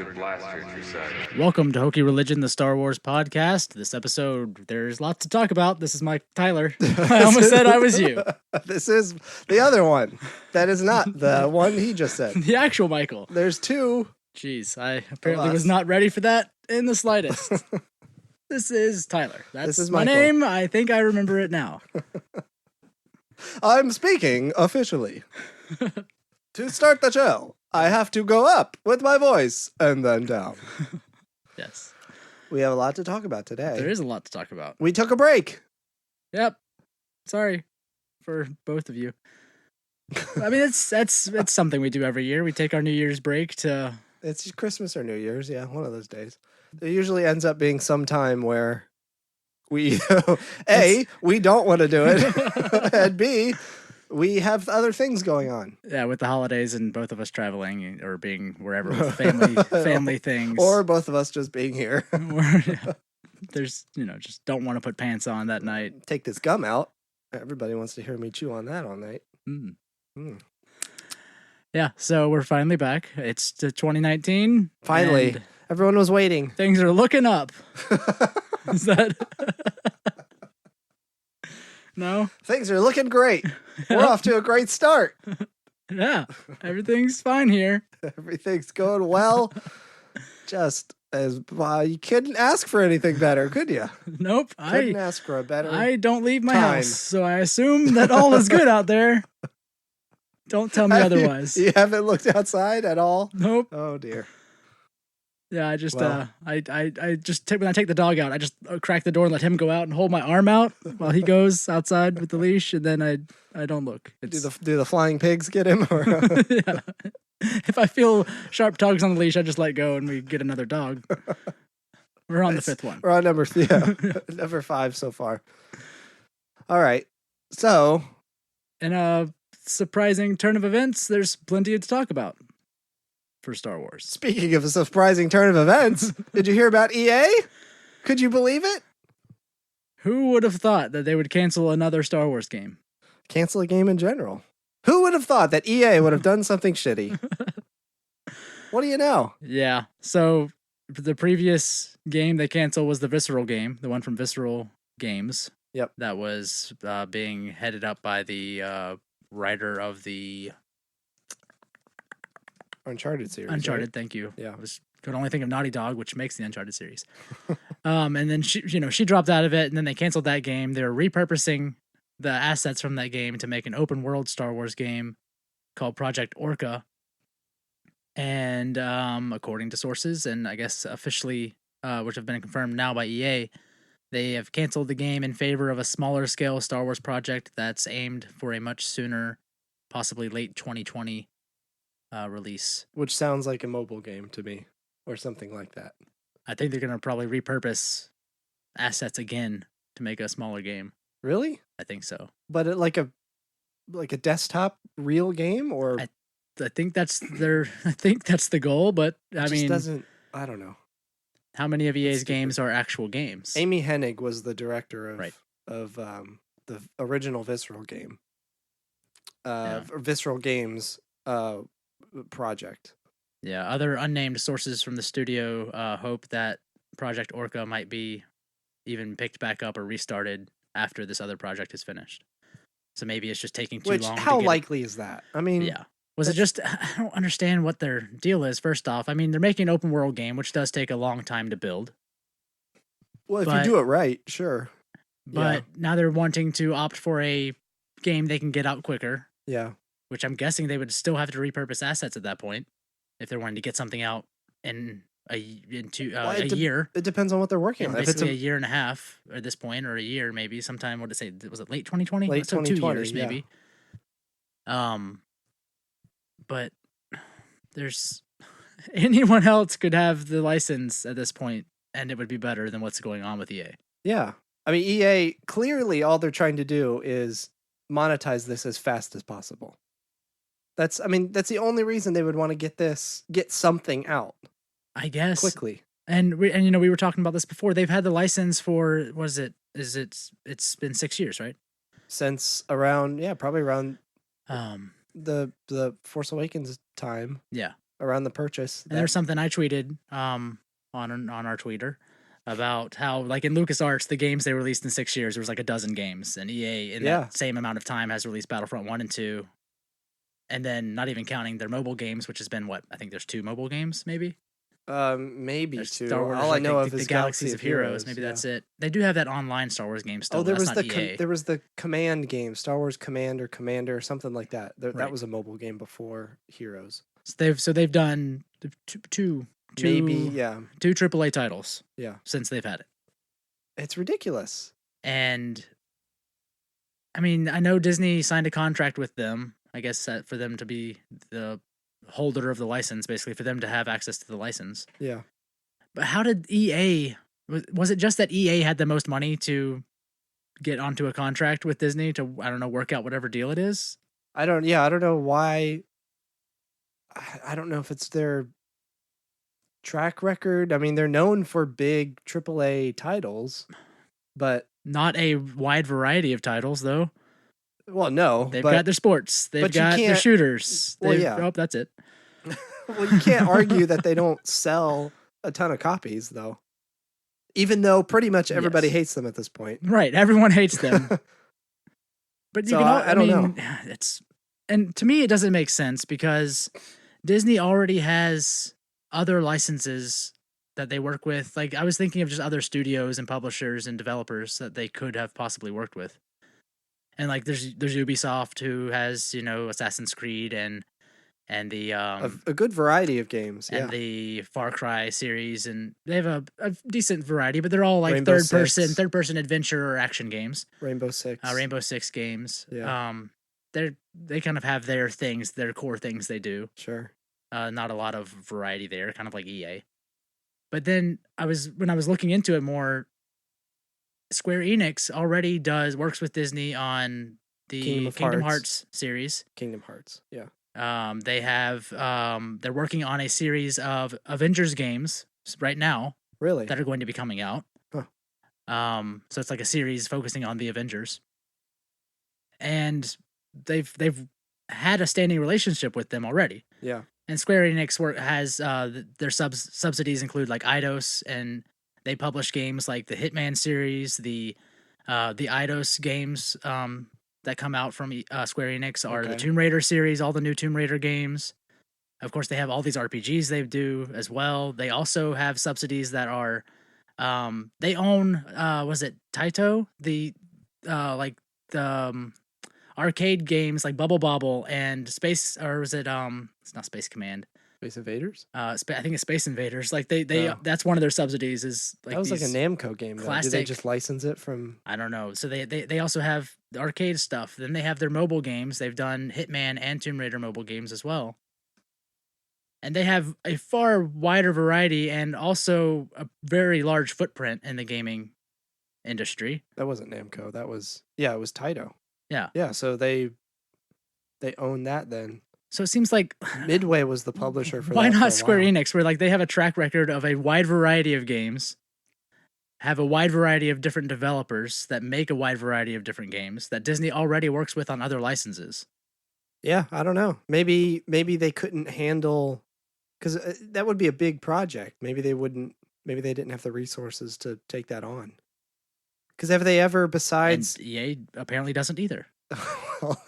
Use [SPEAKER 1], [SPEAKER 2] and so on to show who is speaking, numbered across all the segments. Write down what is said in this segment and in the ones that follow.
[SPEAKER 1] good blaster, you say?
[SPEAKER 2] Welcome to Hokey Religion, the Star Wars podcast. This episode, there's lots to talk about. This is Mike Tyler. I almost said I was you.
[SPEAKER 3] This is the other one. That is not the one he just said.
[SPEAKER 2] The actual Michael.
[SPEAKER 3] There's two.
[SPEAKER 2] Jeez, I apparently was not ready for that in the slightest. This is Tyler. This is my name. I think I remember it now.
[SPEAKER 3] I'm speaking officially. To start the show, I have to go up with my voice and then down.
[SPEAKER 2] Yes.
[SPEAKER 3] We have a lot to talk about today.
[SPEAKER 2] There is a lot to talk about.
[SPEAKER 3] We took a break.
[SPEAKER 2] Yep. Sorry for both of you. I mean, it's something we do every year. We take our New Year's break to...
[SPEAKER 3] It's Christmas or New Year's, yeah, one of those days. It usually ends up being some time where we, A, we don't want to do it, and B, we have other things going on.
[SPEAKER 2] Yeah, with the holidays and both of us traveling or being wherever with family things.
[SPEAKER 3] Or both of us just being here.
[SPEAKER 2] There's, just don't want to put pants on that night.
[SPEAKER 3] Take this gum out. Everybody wants to hear me chew on that all night.
[SPEAKER 2] Yeah, so we're finally back. It's 2019.
[SPEAKER 3] Finally. Everyone was waiting.
[SPEAKER 2] Things are looking up. Is that... No?
[SPEAKER 3] Things are looking great. We're off to a great start.
[SPEAKER 2] Yeah, everything's fine here.
[SPEAKER 3] Everything's going well. Just as you couldn't ask for anything better, could you?
[SPEAKER 2] Nope.
[SPEAKER 3] Couldn't ask for a better
[SPEAKER 2] I don't leave my
[SPEAKER 3] time.
[SPEAKER 2] house, so I assume that all is good out there. Don't tell me otherwise.
[SPEAKER 3] You haven't looked outside at all?
[SPEAKER 2] Nope.
[SPEAKER 3] Oh dear.
[SPEAKER 2] Yeah, I just I just when I take the dog out, I just crack the door and let him go out and hold my arm out while he goes outside with the leash, and then I don't look.
[SPEAKER 3] Do the flying pigs get him? Or
[SPEAKER 2] yeah. If I feel sharp tugs on the leash, I just let go and we get another dog. We're on the fifth one.
[SPEAKER 3] We're on number 5 so far. All right. So,
[SPEAKER 2] in a surprising turn of events, there's plenty to talk about for Star Wars.
[SPEAKER 3] Speaking of a surprising turn of events, did you hear about EA? Could you believe it?
[SPEAKER 2] Who would have thought that they would cancel another Star Wars game?
[SPEAKER 3] Cancel a game in general. Who would have thought that EA would have done something shitty? What do you know?
[SPEAKER 2] Yeah. So the previous game they canceled was the Visceral game, the one from Visceral Games.
[SPEAKER 3] Yep.
[SPEAKER 2] That was being headed up by the writer of the
[SPEAKER 3] Uncharted series.
[SPEAKER 2] Uncharted,
[SPEAKER 3] right?
[SPEAKER 2] thank you.
[SPEAKER 3] Yeah.
[SPEAKER 2] Could only think of Naughty Dog, which makes the Uncharted series. And then she dropped out of it, and then they canceled that game. They were repurposing the assets from that game to make an open world Star Wars game called Project Orca. And according to sources, and I guess officially, which have been confirmed now by EA, they have canceled the game in favor of a smaller scale Star Wars project that's aimed for a much sooner, possibly late 2020 release.
[SPEAKER 3] Which sounds like a mobile game to me, or something like that.
[SPEAKER 2] I think they're going to probably repurpose assets again to make a smaller game.
[SPEAKER 3] Really?
[SPEAKER 2] I think so.
[SPEAKER 3] But like a desktop real game, or
[SPEAKER 2] I think that's the goal, but I
[SPEAKER 3] don't know.
[SPEAKER 2] How many of EA's games are actual games?
[SPEAKER 3] Amy Hennig was the director of the original Visceral game. Visceral Games project.
[SPEAKER 2] Yeah, other unnamed sources from the studio hope that Project Orca might be even picked back up or restarted after this other project is finished. So maybe it's just taking too long.
[SPEAKER 3] How likely is that? I mean,
[SPEAKER 2] yeah. Was it just, I don't understand what their deal is, first off. I mean, they're making an open world game, which does take a long time to build.
[SPEAKER 3] Well, if you do it right, sure.
[SPEAKER 2] But now they're wanting to opt for a game they can get out quicker.
[SPEAKER 3] Yeah.
[SPEAKER 2] Which I'm guessing they would still have to repurpose assets at that point if they're wanting to get something out in a year.
[SPEAKER 3] It depends on what they're working on.
[SPEAKER 2] Basically a year and a half at this point, or a year maybe. Sometime, what did it say? Was it late 2020?
[SPEAKER 3] Late 2020,
[SPEAKER 2] 2 years maybe. But there's anyone else could have the license at this point, and it would be better than what's going on with EA.
[SPEAKER 3] Yeah. I mean, EA, clearly all they're trying to do is monetize this as fast as possible. That's the only reason they would want to get something out.
[SPEAKER 2] I guess.
[SPEAKER 3] Quickly.
[SPEAKER 2] And we were talking about this before. They've had the license for, it's been 6 years, right?
[SPEAKER 3] Since probably around the Force Awakens time.
[SPEAKER 2] Yeah.
[SPEAKER 3] around the purchase.
[SPEAKER 2] And there's something I tweeted on our Twitter about how, like, in LucasArts, the games they released in 6 years, there was like a dozen games, and EA in that same amount of time has released Battlefront 1 and 2, and then not even counting their mobile games, which has been what, I think there's 2 mobile games, maybe.
[SPEAKER 3] Maybe
[SPEAKER 2] there's
[SPEAKER 3] 2.
[SPEAKER 2] Star Wars,
[SPEAKER 3] all I know
[SPEAKER 2] like,
[SPEAKER 3] of
[SPEAKER 2] the
[SPEAKER 3] is
[SPEAKER 2] Galaxies of Heroes. Maybe that's it. They do have that online Star Wars game still.
[SPEAKER 3] Oh, there
[SPEAKER 2] but
[SPEAKER 3] was
[SPEAKER 2] that's not EA.
[SPEAKER 3] there was the Command game, Star Wars Command or Commander, or something like that. That
[SPEAKER 2] Right.
[SPEAKER 3] was a mobile game before Heroes.
[SPEAKER 2] So they've done two
[SPEAKER 3] Maybe,
[SPEAKER 2] 2 AAA titles
[SPEAKER 3] yeah.
[SPEAKER 2] since they've had it.
[SPEAKER 3] It's ridiculous.
[SPEAKER 2] And I mean, I know Disney signed a contract with them, I guess, for them to be the holder of the license, basically, for them to have access to the license.
[SPEAKER 3] Yeah.
[SPEAKER 2] But how did EA, was it just that EA had the most money to get onto a contract with Disney to, I don't know, work out whatever deal it is?
[SPEAKER 3] I don't know why. I don't know if it's their track record. I mean, they're known for big AAA titles, but
[SPEAKER 2] not a wide variety of titles, though.
[SPEAKER 3] Well, no.
[SPEAKER 2] They've got their sports. They've got their shooters.
[SPEAKER 3] Well, yeah.
[SPEAKER 2] Oh, that's it.
[SPEAKER 3] Well, you can't argue that they don't sell a ton of copies, though. Even though pretty much everybody hates them at this point.
[SPEAKER 2] Right. Everyone hates them. But you
[SPEAKER 3] so
[SPEAKER 2] can,
[SPEAKER 3] I don't know.
[SPEAKER 2] And to me, it doesn't make sense because Disney already has other licenses that they work with. Like, I was thinking of just other studios and publishers and developers that they could have possibly worked with. And like, there's Ubisoft, who has, you know, Assassin's Creed and the
[SPEAKER 3] a good variety of games,
[SPEAKER 2] and the Far Cry series, and they have a decent variety, but they're all like
[SPEAKER 3] Rainbow
[SPEAKER 2] third person adventure or action games.
[SPEAKER 3] Rainbow Six
[SPEAKER 2] games.
[SPEAKER 3] Yeah.
[SPEAKER 2] They kind of have their things, their core things they do.
[SPEAKER 3] Sure.
[SPEAKER 2] Not a lot of variety there, kind of like EA. But then when I was looking into it more, Square Enix already works with Disney on the Kingdom Hearts series.
[SPEAKER 3] Kingdom Hearts, yeah.
[SPEAKER 2] They have they're working on a series of Avengers games right now.
[SPEAKER 3] Really?
[SPEAKER 2] That are going to be coming out.
[SPEAKER 3] Huh.
[SPEAKER 2] So it's like a series focusing on the Avengers. And they've had a standing relationship with them already.
[SPEAKER 3] Yeah. And
[SPEAKER 2] Square Enix has their subsidies include like Eidos, and they publish games like the Hitman series, the Eidos games that come out from Square Enix are the Tomb Raider series, all the new Tomb Raider games. Of course, they have all these RPGs they do as well. They also have subsidies that are they own was it Taito, the arcade games like Bubble Bobble and Space, or was it it's not Space Command.
[SPEAKER 3] Space Invaders?
[SPEAKER 2] I think it's Space Invaders. Like they that's one of their subsidies is like
[SPEAKER 3] that was like a Namco game. Did they just license it from?
[SPEAKER 2] I don't know. So they also have the arcade stuff. Then they have their mobile games. They've done Hitman and Tomb Raider mobile games as well. And they have a far wider variety and also a very large footprint in the gaming industry.
[SPEAKER 3] That wasn't Namco. That was it was Taito.
[SPEAKER 2] Yeah.
[SPEAKER 3] Yeah. So they own that then.
[SPEAKER 2] So it seems like
[SPEAKER 3] Midway was the publisher for that.
[SPEAKER 2] Why not Square Enix, where like they have a track record of a wide variety of games, have a wide variety of different developers that make a wide variety of different games that Disney already works with on other licenses.
[SPEAKER 3] Yeah, I don't know. Maybe they couldn't handle, because that would be a big project. Maybe they didn't have the resources to take that on. Because have they ever, besides...
[SPEAKER 2] And EA apparently doesn't either.
[SPEAKER 3] Well,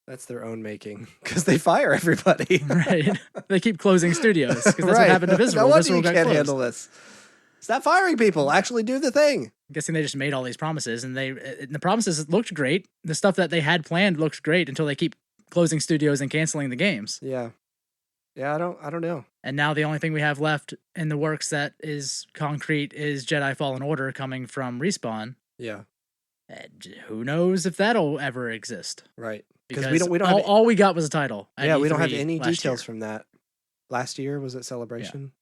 [SPEAKER 3] that's their own making, because they fire everybody.
[SPEAKER 2] Right. They keep closing studios, because that's what happened to Visceral.
[SPEAKER 3] No wonder
[SPEAKER 2] Visceral
[SPEAKER 3] you can't handle this. Stop firing people. Actually do the thing.
[SPEAKER 2] I'm guessing they just made all these promises, and the promises looked great. The stuff that they had planned looked great until they keep closing studios and canceling the games.
[SPEAKER 3] Yeah. Yeah, I don't know.
[SPEAKER 2] And now the only thing we have left in the works that is concrete is Jedi Fallen Order coming from Respawn.
[SPEAKER 3] Yeah.
[SPEAKER 2] And who knows if that'll ever exist?
[SPEAKER 3] Right.
[SPEAKER 2] Because
[SPEAKER 3] we don't
[SPEAKER 2] all we got was a title.
[SPEAKER 3] Yeah, we don't have any details from that. Last year, was it Celebration?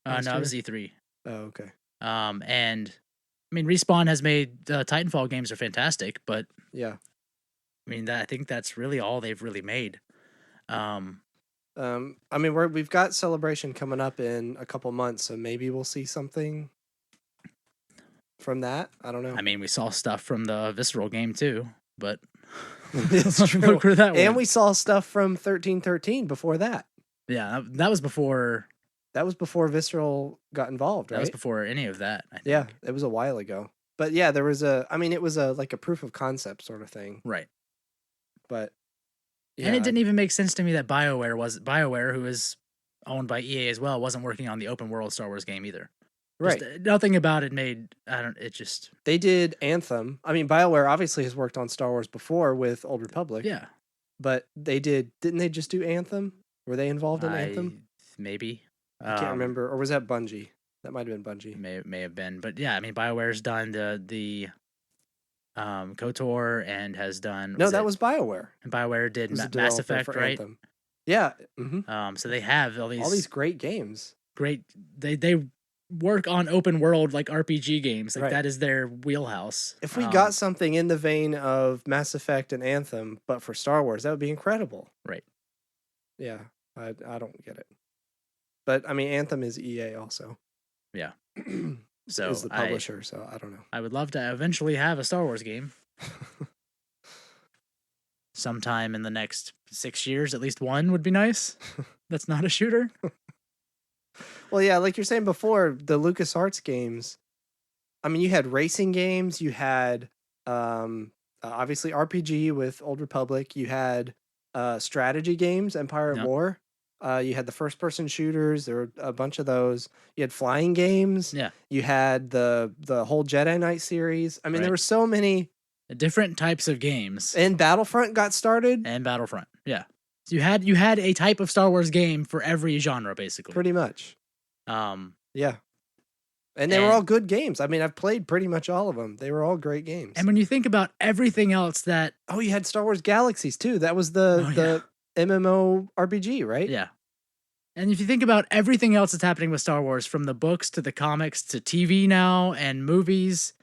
[SPEAKER 2] Yeah. No, it was E3.
[SPEAKER 3] Oh, okay.
[SPEAKER 2] And I mean, Respawn has made the Titanfall games are fantastic, but
[SPEAKER 3] yeah,
[SPEAKER 2] I mean, I think that's really all they've really made.
[SPEAKER 3] I mean, we've got Celebration coming up in a couple months, so maybe we'll see something from that. I don't know.
[SPEAKER 2] I mean, we saw stuff from the Visceral game too, but
[SPEAKER 3] it's true.
[SPEAKER 2] Look where that went.
[SPEAKER 3] And we saw stuff from 1313 before that.
[SPEAKER 2] Yeah, that was before.
[SPEAKER 3] That was before Visceral got involved, right?
[SPEAKER 2] That was before any of that. I think.
[SPEAKER 3] Yeah, it was a while ago. But yeah, there was it was like a proof of concept sort of thing.
[SPEAKER 2] Right.
[SPEAKER 3] But yeah,
[SPEAKER 2] and it didn't even make sense to me that BioWare, who is owned by EA as well, wasn't working on the open world Star Wars game either.
[SPEAKER 3] Right.
[SPEAKER 2] Just, nothing about it made
[SPEAKER 3] They did Anthem. I mean, BioWare obviously has worked on Star Wars before with Old Republic.
[SPEAKER 2] Yeah.
[SPEAKER 3] But didn't they just do Anthem? Were they involved in Anthem?
[SPEAKER 2] Maybe.
[SPEAKER 3] I can't remember. Or was that Bungie? That might have been Bungie.
[SPEAKER 2] May have been. But yeah, I mean, BioWare's done the KOTOR and has done.
[SPEAKER 3] No, that was BioWare.
[SPEAKER 2] And BioWare did Mass Effect, right?
[SPEAKER 3] Anthem. Yeah. Mm-hmm.
[SPEAKER 2] So they have all these
[SPEAKER 3] great games.
[SPEAKER 2] Great. They work on open world like RPG games. Like
[SPEAKER 3] right.
[SPEAKER 2] That is their wheelhouse.
[SPEAKER 3] If we got something in the vein of Mass Effect and Anthem, but for Star Wars, that would be incredible.
[SPEAKER 2] Right.
[SPEAKER 3] Yeah. I don't get it. But I mean, Anthem is EA also.
[SPEAKER 2] Yeah. So
[SPEAKER 3] is the publisher, so I don't know.
[SPEAKER 2] I would love to eventually have a Star Wars game. Sometime in the next 6 years, at least one would be nice. That's not a shooter.
[SPEAKER 3] Well, yeah, like you're saying before, the LucasArts games, I mean, you had racing games, you had obviously RPG with Old Republic, you had strategy games, Empire at War. You had the first-person shooters. There were a bunch of those. You had flying games.
[SPEAKER 2] Yeah.
[SPEAKER 3] You had the whole Jedi Knight series. I mean, there were so many
[SPEAKER 2] different types of games.
[SPEAKER 3] And Battlefront got started.
[SPEAKER 2] And Battlefront, yeah. So you had a type of Star Wars game for every genre, basically.
[SPEAKER 3] Pretty much. Yeah. And they were all good games. I mean, I've played pretty much all of them. They were all great games.
[SPEAKER 2] And when you think about everything else that...
[SPEAKER 3] Oh, you had Star Wars Galaxies, too. That was the MMO RPG, right?
[SPEAKER 2] Yeah. And if you think about everything else that's happening with Star Wars, from the books to the comics to TV now and movies,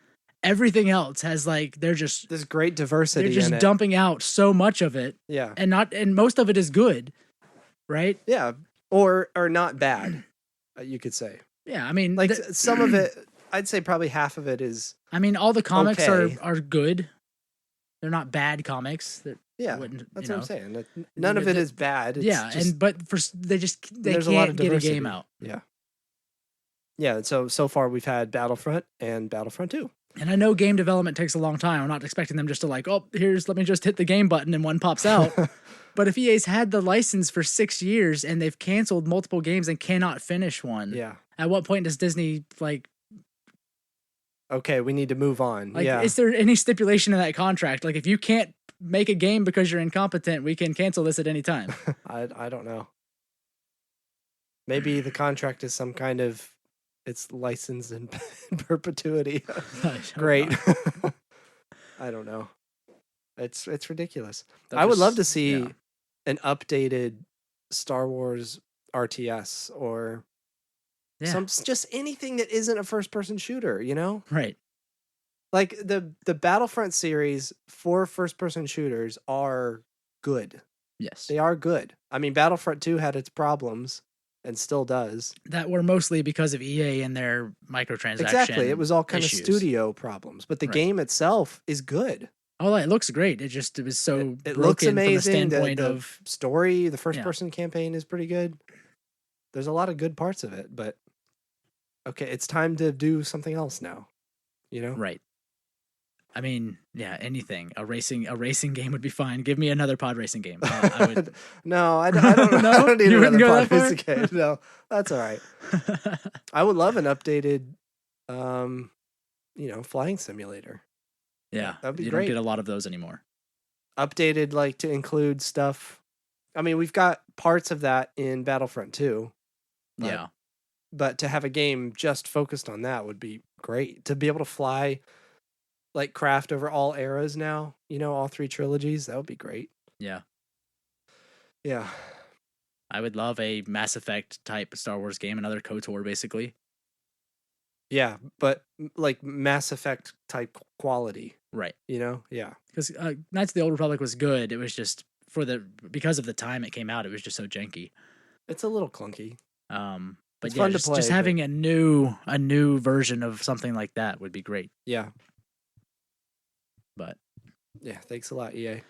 [SPEAKER 2] everything else has
[SPEAKER 3] there's great diversity.
[SPEAKER 2] They're just dumping out so much of it.
[SPEAKER 3] Yeah.
[SPEAKER 2] And most of it is good, right?
[SPEAKER 3] Yeah. Or not bad, you could say.
[SPEAKER 2] Yeah, I mean,
[SPEAKER 3] like some of it, I'd say probably half of it is.
[SPEAKER 2] I mean, all the comics are good. They're not bad comics.
[SPEAKER 3] Yeah, that's what I'm saying. None of it is bad. It's just,
[SPEAKER 2] but they can't get a game out.
[SPEAKER 3] Yeah. Yeah, so far we've had Battlefront and Battlefront 2.
[SPEAKER 2] And I know game development takes a long time. I'm not expecting them just to let me just hit the game button and one pops out. But if EA's had the license for 6 years and they've canceled multiple games and cannot finish one, at what point does Disney
[SPEAKER 3] okay, we need to move on.
[SPEAKER 2] Is there any stipulation in that contract? Like, if you can't make a game because you're incompetent, we can cancel this at any time.
[SPEAKER 3] I don't know. Maybe the contract is some kind of it's licensed in perpetuity. Great. I don't know. It's ridiculous. I would love to see an updated Star Wars RTS or just anything that isn't a first-person shooter, you know?
[SPEAKER 2] Right.
[SPEAKER 3] Like the Battlefront series for first-person shooters are good.
[SPEAKER 2] Yes.
[SPEAKER 3] They are good. I mean, Battlefront 2 had its problems and still does.
[SPEAKER 2] That were mostly because of EA and their microtransaction.
[SPEAKER 3] Exactly. It was all kind
[SPEAKER 2] issues.
[SPEAKER 3] of studio problems, but the game itself is good.
[SPEAKER 2] Oh, it looks great. It was so
[SPEAKER 3] it looks amazing.
[SPEAKER 2] From the standpoint of
[SPEAKER 3] story, the first-person campaign is pretty good. There's a lot of good parts of it, but okay, it's time to do something else now. You know?
[SPEAKER 2] Right. I mean, anything. A racing game would be fine. Give me another pod racing game. I would...
[SPEAKER 3] No, I don't.
[SPEAKER 2] No?
[SPEAKER 3] I don't need
[SPEAKER 2] you
[SPEAKER 3] another
[SPEAKER 2] go
[SPEAKER 3] pod racing game. No, that's all right. I would love an updated, flying simulator.
[SPEAKER 2] Yeah,
[SPEAKER 3] that'd be
[SPEAKER 2] you
[SPEAKER 3] great.
[SPEAKER 2] Don't get a lot of those anymore.
[SPEAKER 3] Updated, to include stuff. I mean, we've got parts of that in Battlefront 2. But to have a game just focused on that would be great. To be able to fly, craft over all eras now, all 3 trilogies, that would be great.
[SPEAKER 2] Yeah.
[SPEAKER 3] Yeah.
[SPEAKER 2] I would love a Mass Effect type Star Wars game, another KOTOR, basically.
[SPEAKER 3] Yeah, but Mass Effect type quality.
[SPEAKER 2] Right.
[SPEAKER 3] Yeah.
[SPEAKER 2] Because Knights of the Old Republic was good. It was just because of the time it came out, it was just so janky.
[SPEAKER 3] It's a little clunky.
[SPEAKER 2] But
[SPEAKER 3] it's fun to play,
[SPEAKER 2] just having a new version of something like that would be great.
[SPEAKER 3] Yeah.
[SPEAKER 2] But
[SPEAKER 3] yeah, thanks a lot, EA.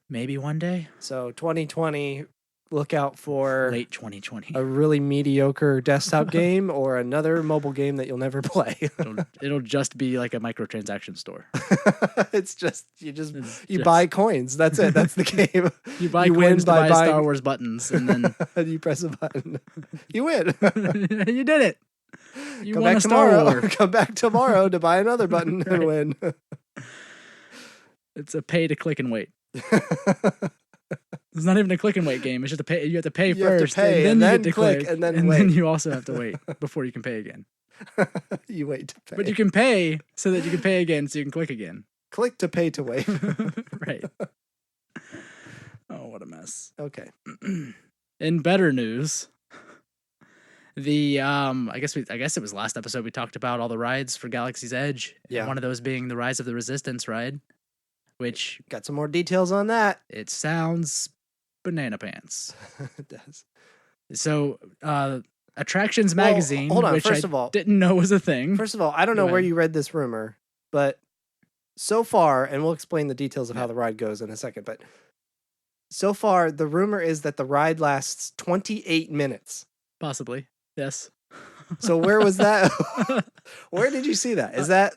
[SPEAKER 2] Maybe one day.
[SPEAKER 3] So 2020, look out for
[SPEAKER 2] late 2020.
[SPEAKER 3] a really mediocre desktop game or another mobile game that you'll never play.
[SPEAKER 2] It'll just be like a microtransaction store.
[SPEAKER 3] It's just you buy coins. That's it. That's the game.
[SPEAKER 2] You buy coins to buy Star Wars buttons, and then
[SPEAKER 3] you press a button. You win.
[SPEAKER 2] You did it. You
[SPEAKER 3] Come
[SPEAKER 2] won
[SPEAKER 3] back
[SPEAKER 2] a Star
[SPEAKER 3] tomorrow.
[SPEAKER 2] Wars.
[SPEAKER 3] Come back tomorrow to buy another button and win.
[SPEAKER 2] It's a pay to click and wait. It's not even a click and wait game. It's just a pay. You have to pay first, and then you get to click,
[SPEAKER 3] and then
[SPEAKER 2] then you also have to wait before you can pay again.
[SPEAKER 3] You wait to pay,
[SPEAKER 2] but you can pay so that you can pay again, so you can click again.
[SPEAKER 3] Click to pay to wait.
[SPEAKER 2] Right. Oh, what a mess.
[SPEAKER 3] Okay.
[SPEAKER 2] In better news, I guess it was last episode we talked about all the rides for Galaxy's Edge.
[SPEAKER 3] Yeah.
[SPEAKER 2] One of those being the Rise of the Resistance ride, which
[SPEAKER 3] got some more details on that.
[SPEAKER 2] It sounds banana pants.
[SPEAKER 3] It does.
[SPEAKER 2] So, Attractions Magazine,
[SPEAKER 3] hold on.
[SPEAKER 2] which
[SPEAKER 3] First of all,
[SPEAKER 2] didn't know was a thing.
[SPEAKER 3] First of all, I don't know where you read this rumor, but so far, and we'll explain the details of how the ride goes in a second, but so far, the rumor is that the ride lasts 28 minutes.
[SPEAKER 2] Possibly. Yes.
[SPEAKER 3] So where was that? Where did you see that? Is that?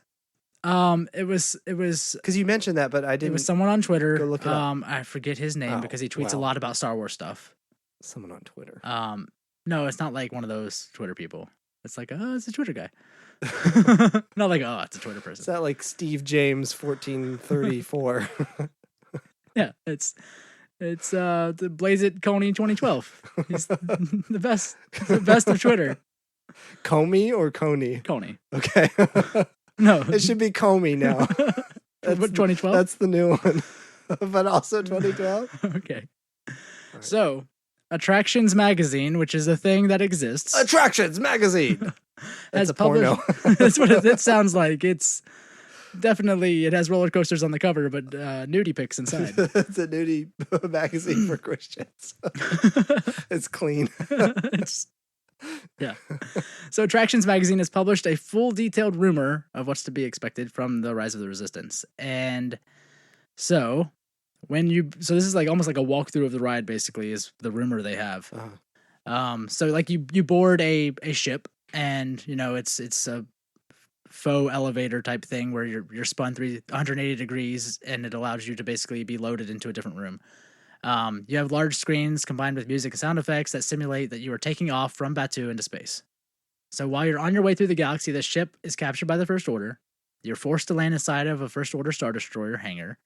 [SPEAKER 2] It was
[SPEAKER 3] because you mentioned that, but I didn't.
[SPEAKER 2] It was someone on Twitter.
[SPEAKER 3] Go look it up.
[SPEAKER 2] I forget his name because he tweets a lot about Star Wars stuff.
[SPEAKER 3] Someone on Twitter.
[SPEAKER 2] No, it's not like one of those Twitter people. It's like, oh, it's a Twitter guy. Not like, oh, it's a Twitter person.
[SPEAKER 3] Is that like Steve James 1434?
[SPEAKER 2] Yeah, it's the Blaze It Coney 2012. He's the best of Twitter.
[SPEAKER 3] Comey or Coney?
[SPEAKER 2] Coney.
[SPEAKER 3] Okay.
[SPEAKER 2] No,
[SPEAKER 3] it should be Comey now.
[SPEAKER 2] That's 2012.
[SPEAKER 3] That's the new one, but also 2012.
[SPEAKER 2] Okay. Right. So, Attractions Magazine, which is a thing that exists.
[SPEAKER 3] Attractions Magazine.
[SPEAKER 2] That's a porno. That's what it sounds like. It's definitely, it has roller coasters on the cover, but nudie pics inside.
[SPEAKER 3] It's a nudie magazine for Christians. It's clean.
[SPEAKER 2] Yeah. So Attractions Magazine has published a full detailed rumor of what's to be expected from the Rise of the Resistance. And so this is like almost like a walkthrough of the ride, basically, is the rumor they have. So like you board a ship, and it's a faux elevator type thing where you're spun 180 degrees, and it allows you to basically be loaded into a different room. You have large screens combined with music and sound effects that simulate that you are taking off from Batuu into space. So while you're on your way through the galaxy, the ship is captured by the First Order. You're forced to land inside of a First Order Star Destroyer hangar.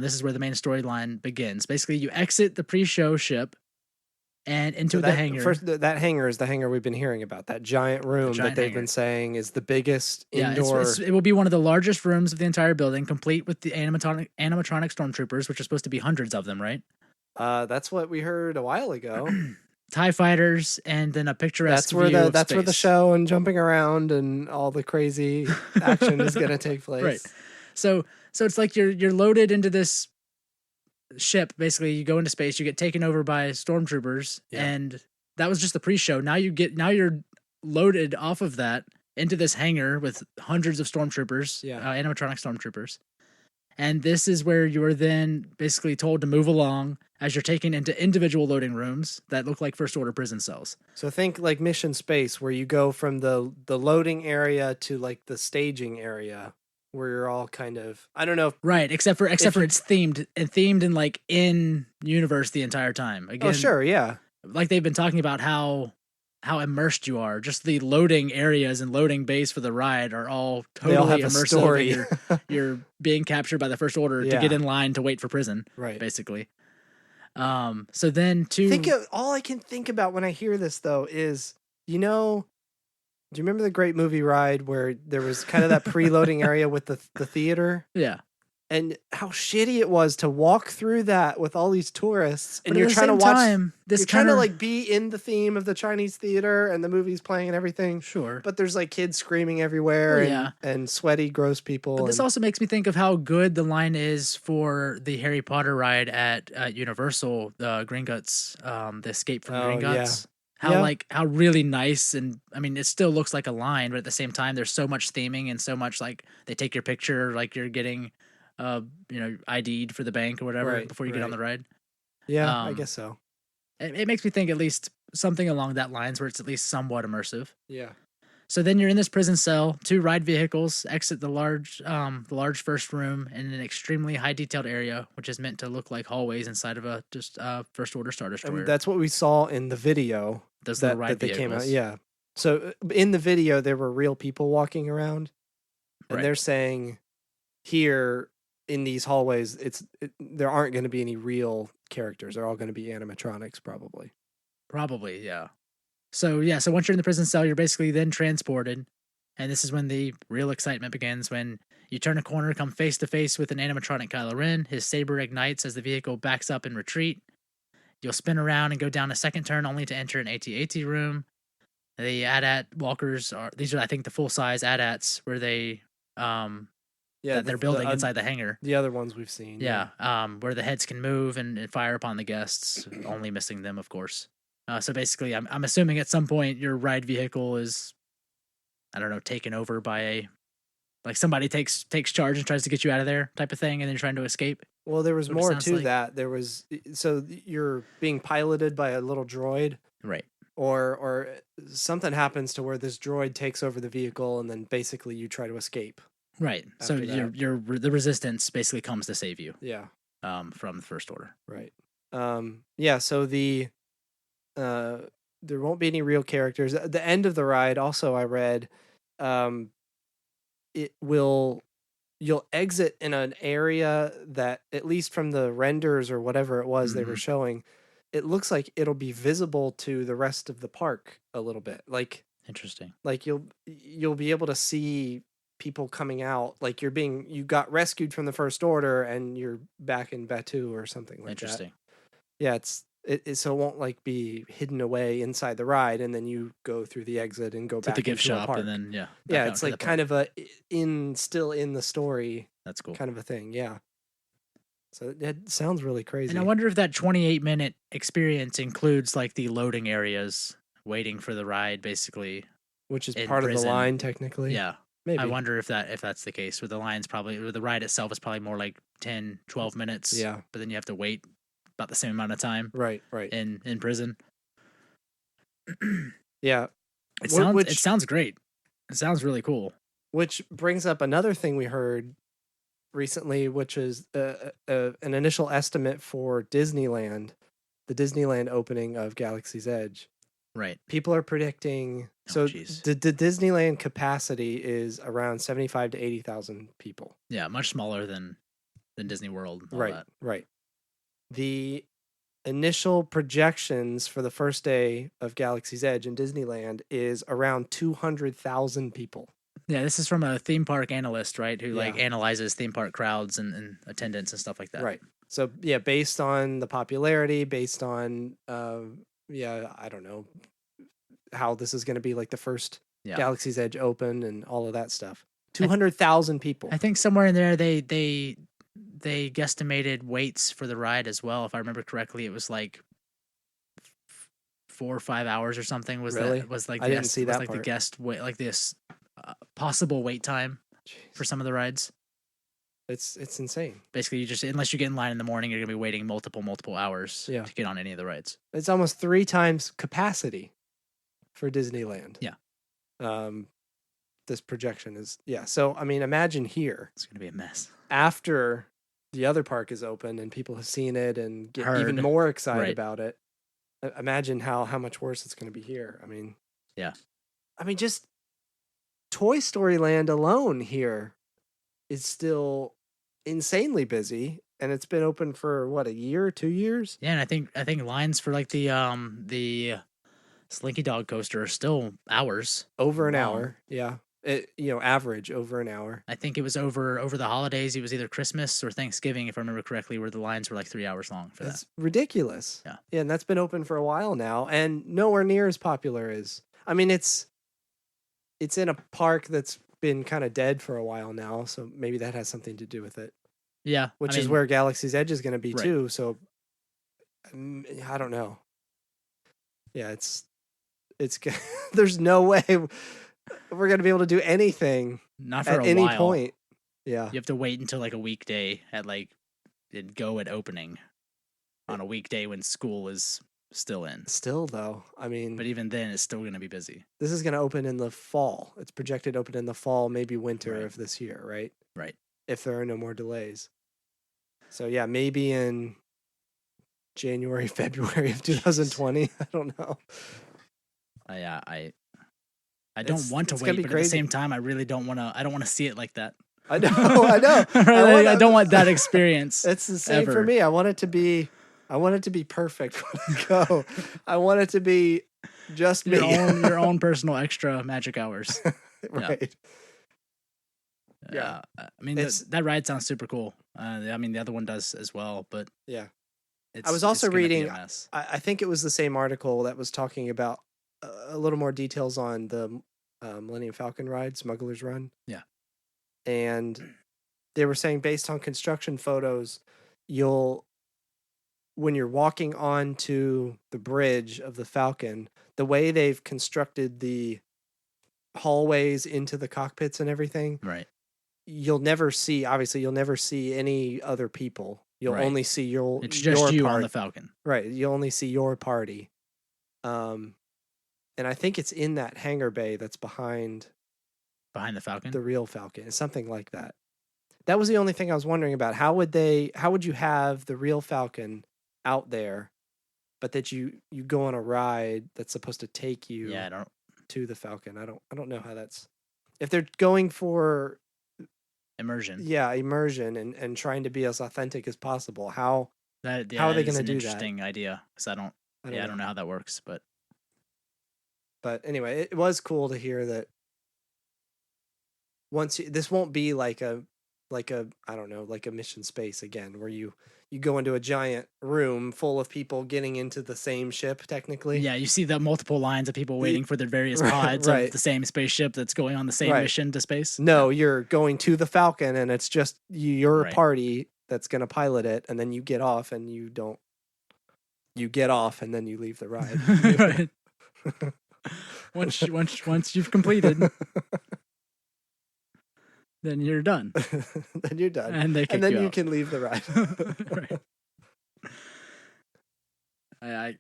[SPEAKER 2] This is where the main storyline begins. Basically, you exit the pre-show ship and into the hangar.
[SPEAKER 3] That hangar is the hangar we've been hearing about. That giant room that they've been saying is the biggest indoor.
[SPEAKER 2] It will be one of the largest rooms of the entire building, complete with the animatronic stormtroopers, which are supposed to be hundreds of them, right?
[SPEAKER 3] That's what we heard a while ago.
[SPEAKER 2] TIE fighters, and then a picturesque
[SPEAKER 3] That's where the show and jumping around and all the crazy action is going to take place.
[SPEAKER 2] Right. So it's like you're loaded into this ship. Basically, you go into space, you get taken over by stormtroopers, and that was just the pre-show. Now you're loaded off of that into this hangar with hundreds of stormtroopers, animatronic stormtroopers. And this is where you are then basically told to move along as you're taken into individual loading rooms that look like First Order prison cells.
[SPEAKER 3] So think like Mission Space, where you go from the loading area to like the staging area, where you're all kind of, I don't know.
[SPEAKER 2] Right, except for it's themed and like in universe the entire time. Again,
[SPEAKER 3] sure, yeah.
[SPEAKER 2] Like they've been talking about how immersed you are. Just the loading areas and loading base for the ride are all totally immersive.
[SPEAKER 3] Story.
[SPEAKER 2] You're being captured by the First Order to get in line to wait for prison,
[SPEAKER 3] right?
[SPEAKER 2] Basically. So then
[SPEAKER 3] all I can think about when I hear this though is, do you remember the Great Movie Ride where there was kind of that preloading area with the theater?
[SPEAKER 2] Yeah.
[SPEAKER 3] And how shitty it was to walk through that with all these tourists, and you're trying to watch. Trying to like be in the theme of the Chinese theater, and the movie's playing and everything.
[SPEAKER 2] Sure,
[SPEAKER 3] but there's like kids screaming everywhere, and sweaty, gross people.
[SPEAKER 2] But this also makes me think of how good the line is for the Harry Potter ride at Universal, the Gringotts, the Escape from Gringotts. How really nice, and I mean, it still looks like a line, but at the same time, there's so much theming and so much like they take your picture, like you're getting. ID'd for the bank or whatever before you get on the ride.
[SPEAKER 3] Yeah, I guess so.
[SPEAKER 2] It makes me think at least something along that lines where it's at least somewhat immersive.
[SPEAKER 3] Yeah.
[SPEAKER 2] So then you're in this prison cell. Two ride vehicles exit the large first room in an extremely high detailed area, which is meant to look like hallways inside of a just first order Star Destroyer.
[SPEAKER 3] That's what we saw in the video
[SPEAKER 2] Those little ride
[SPEAKER 3] that they came out.
[SPEAKER 2] vehicles.
[SPEAKER 3] Yeah. So in the video, there were real people walking around, and
[SPEAKER 2] Right.
[SPEAKER 3] they're saying here in these hallways, there aren't going to be any real characters. They're all going to be animatronics, probably.
[SPEAKER 2] Probably, yeah. So once you're in the prison cell, you're basically then transported, and this is when the real excitement begins. When you turn a corner, come face to face with an animatronic Kylo Ren. His saber ignites as the vehicle backs up in retreat. You'll spin around and go down a second turn, only to enter an AT-AT room. The AT-AT walkers these are, I think, the full size AT-ATs where they that they're building inside the hangar.
[SPEAKER 3] The other ones we've seen,
[SPEAKER 2] where the heads can move and fire upon the guests, only missing them, of course. So basically, I'm assuming at some point your ride vehicle is, I don't know, taken over by somebody takes charge and tries to get you out of there, type of thing, and then you're trying to escape.
[SPEAKER 3] Well, there was more to that. There was you're being piloted by a little droid,
[SPEAKER 2] right?
[SPEAKER 3] Or something happens to where this droid takes over the vehicle, and then basically you try to escape.
[SPEAKER 2] Right. So the resistance basically comes to save you.
[SPEAKER 3] Yeah.
[SPEAKER 2] From the First Order.
[SPEAKER 3] Right. Yeah. So there won't be any real characters. At the end of the ride, also I read, you'll exit in an area that, at least from the renders or whatever it was they were showing, it looks like it'll be visible to the rest of the park a little bit. Like,
[SPEAKER 2] interesting.
[SPEAKER 3] Like you'll be able to see people coming out, like you got rescued from the First Order and you're back in Batuu or something like that.
[SPEAKER 2] Interesting.
[SPEAKER 3] Yeah, so it won't like be hidden away inside the ride, and then you go through the exit and go
[SPEAKER 2] to
[SPEAKER 3] back
[SPEAKER 2] the gift
[SPEAKER 3] into
[SPEAKER 2] shop,
[SPEAKER 3] the park.
[SPEAKER 2] and then
[SPEAKER 3] it's like kind of still in the story.
[SPEAKER 2] That's cool.
[SPEAKER 3] Kind of a thing, yeah. So it sounds really crazy.
[SPEAKER 2] And I wonder if that 28-minute experience includes like the loading areas, waiting for the ride, basically,
[SPEAKER 3] which is part of the line technically.
[SPEAKER 2] Yeah.
[SPEAKER 3] Maybe.
[SPEAKER 2] I wonder if that's the case. With the lines, probably the ride itself is probably more like 10, 12 minutes.
[SPEAKER 3] Yeah.
[SPEAKER 2] But then you have to wait about the same amount of time.
[SPEAKER 3] Right.
[SPEAKER 2] In prison.
[SPEAKER 3] Yeah.
[SPEAKER 2] It sounds great. It sounds really cool.
[SPEAKER 3] Which brings up another thing we heard recently, which is an initial estimate for Disneyland, the Disneyland opening of Galaxy's Edge.
[SPEAKER 2] Right.
[SPEAKER 3] People are predicting. The Disneyland capacity is around 75 to 80,000 people.
[SPEAKER 2] Yeah, much smaller than Disney World.
[SPEAKER 3] Right. The initial projections for the first day of Galaxy's Edge in Disneyland is around 200,000 people.
[SPEAKER 2] Yeah, this is from a theme park analyst, right? Who analyzes theme park crowds and attendance and stuff like that.
[SPEAKER 3] Right. So yeah, based on the popularity, based on I don't know how this is going to be like the first Galaxy's Edge open and all of that stuff. 200,000 people.
[SPEAKER 2] I think somewhere in there they guesstimated waits for the ride as well. If I remember correctly, it was like 4 or 5 hours or something. I didn't see that part. The guest wait, like this possible wait time for some of the rides.
[SPEAKER 3] It's insane.
[SPEAKER 2] Basically, unless you get in line in the morning, you're gonna be waiting multiple hours to get on any of the rides.
[SPEAKER 3] It's almost 3 times capacity for Disneyland.
[SPEAKER 2] Yeah.
[SPEAKER 3] This projection is So I mean, imagine here.
[SPEAKER 2] It's gonna be a mess
[SPEAKER 3] after the other park is open and people have seen it and get even more excited about it. Imagine how much worse it's going to be here. I mean, just Toy Story Land alone here is still insanely busy, and it's been open for what, a year, 2 years?
[SPEAKER 2] Yeah, and I think lines for like the Slinky Dog coaster are still hours.
[SPEAKER 3] Over an hour, yeah. Average over an hour.
[SPEAKER 2] I think it was over the holidays. It was either Christmas or Thanksgiving, if I remember correctly, where the lines were like 3 hours long for that.
[SPEAKER 3] That's ridiculous.
[SPEAKER 2] Yeah,
[SPEAKER 3] and that's been open for a while now, and nowhere near as popular as. I mean, it's in a park that's been kind of dead for a while now, so maybe that has something to do with it.
[SPEAKER 2] Yeah,
[SPEAKER 3] which is where Galaxy's Edge is going to be too. So I don't know. Yeah, it's there's no way we're going to be able to do anything at any point. Yeah.
[SPEAKER 2] You have to wait until like a weekday at opening on a weekday when school is still in.
[SPEAKER 3] Still, though, I mean,
[SPEAKER 2] But even then, it's still going to be busy.
[SPEAKER 3] this is going to open in the fall. It's projected to open in the fall, maybe winter
[SPEAKER 2] Right.
[SPEAKER 3] of this year, right?
[SPEAKER 2] Right.
[SPEAKER 3] If there are no more delays. So yeah, maybe in January, February of 2020. I don't know.
[SPEAKER 2] Yeah, I don't want to
[SPEAKER 3] it's gonna
[SPEAKER 2] wait,
[SPEAKER 3] be
[SPEAKER 2] but at the
[SPEAKER 3] crazy.
[SPEAKER 2] same time, I really don't want to. I don't want to see it like that.
[SPEAKER 3] I know. I know.
[SPEAKER 2] I don't want that experience.
[SPEAKER 3] It's the same for
[SPEAKER 2] ever.
[SPEAKER 3] me. I want it to be perfect when I go. I want it to be just me.
[SPEAKER 2] your own personal extra magic hours.
[SPEAKER 3] Right.
[SPEAKER 2] Yeah. I mean, that ride sounds super cool. I mean, the other one does as well, but
[SPEAKER 3] yeah.
[SPEAKER 2] it's,
[SPEAKER 3] I was also
[SPEAKER 2] it's gonna be
[SPEAKER 3] reading.
[SPEAKER 2] a mess.
[SPEAKER 3] I think it was the same article that was talking about a little more details on the Millennium Falcon ride, Smuggler's Run.
[SPEAKER 2] Yeah.
[SPEAKER 3] And they were saying based on construction photos, when you're walking onto the bridge of the Falcon, the way they've constructed the hallways into the cockpits and everything,
[SPEAKER 2] Right.
[SPEAKER 3] you'll never see any other people. You'll
[SPEAKER 2] Right.
[SPEAKER 3] only see
[SPEAKER 2] It's just
[SPEAKER 3] your
[SPEAKER 2] you
[SPEAKER 3] part.
[SPEAKER 2] on the Falcon.
[SPEAKER 3] Right. You'll only see your party. And I think it's in that hangar bay that's behind
[SPEAKER 2] the Falcon.
[SPEAKER 3] the real Falcon. It's something like that. That was the only thing I was wondering about. How would you have the real Falcon out there, but that you go on a ride that's supposed to take you to the Falcon? I don't know how that's, if they're going for
[SPEAKER 2] immersion.
[SPEAKER 3] Yeah, immersion and trying to be as authentic as possible. How are they going to do that?
[SPEAKER 2] Interesting idea, because I don't know how that works, but
[SPEAKER 3] anyway, it was cool to hear that. This won't be like a I don't know, like a Mission Space again, where you go into a giant room full of people getting into the same ship, technically.
[SPEAKER 2] Yeah, you see the multiple lines of people waiting for their various pods of the same spaceship that's going on the same mission to space.
[SPEAKER 3] No, you're going to the Falcon, and it's just your party that's going to pilot it, and then you get off, and you get off, and then you leave the ride.
[SPEAKER 2] Right. Once you've completed, then you're done.
[SPEAKER 3] Then you're done,
[SPEAKER 2] and
[SPEAKER 3] then you
[SPEAKER 2] out.
[SPEAKER 3] can leave the ride.
[SPEAKER 2] Right.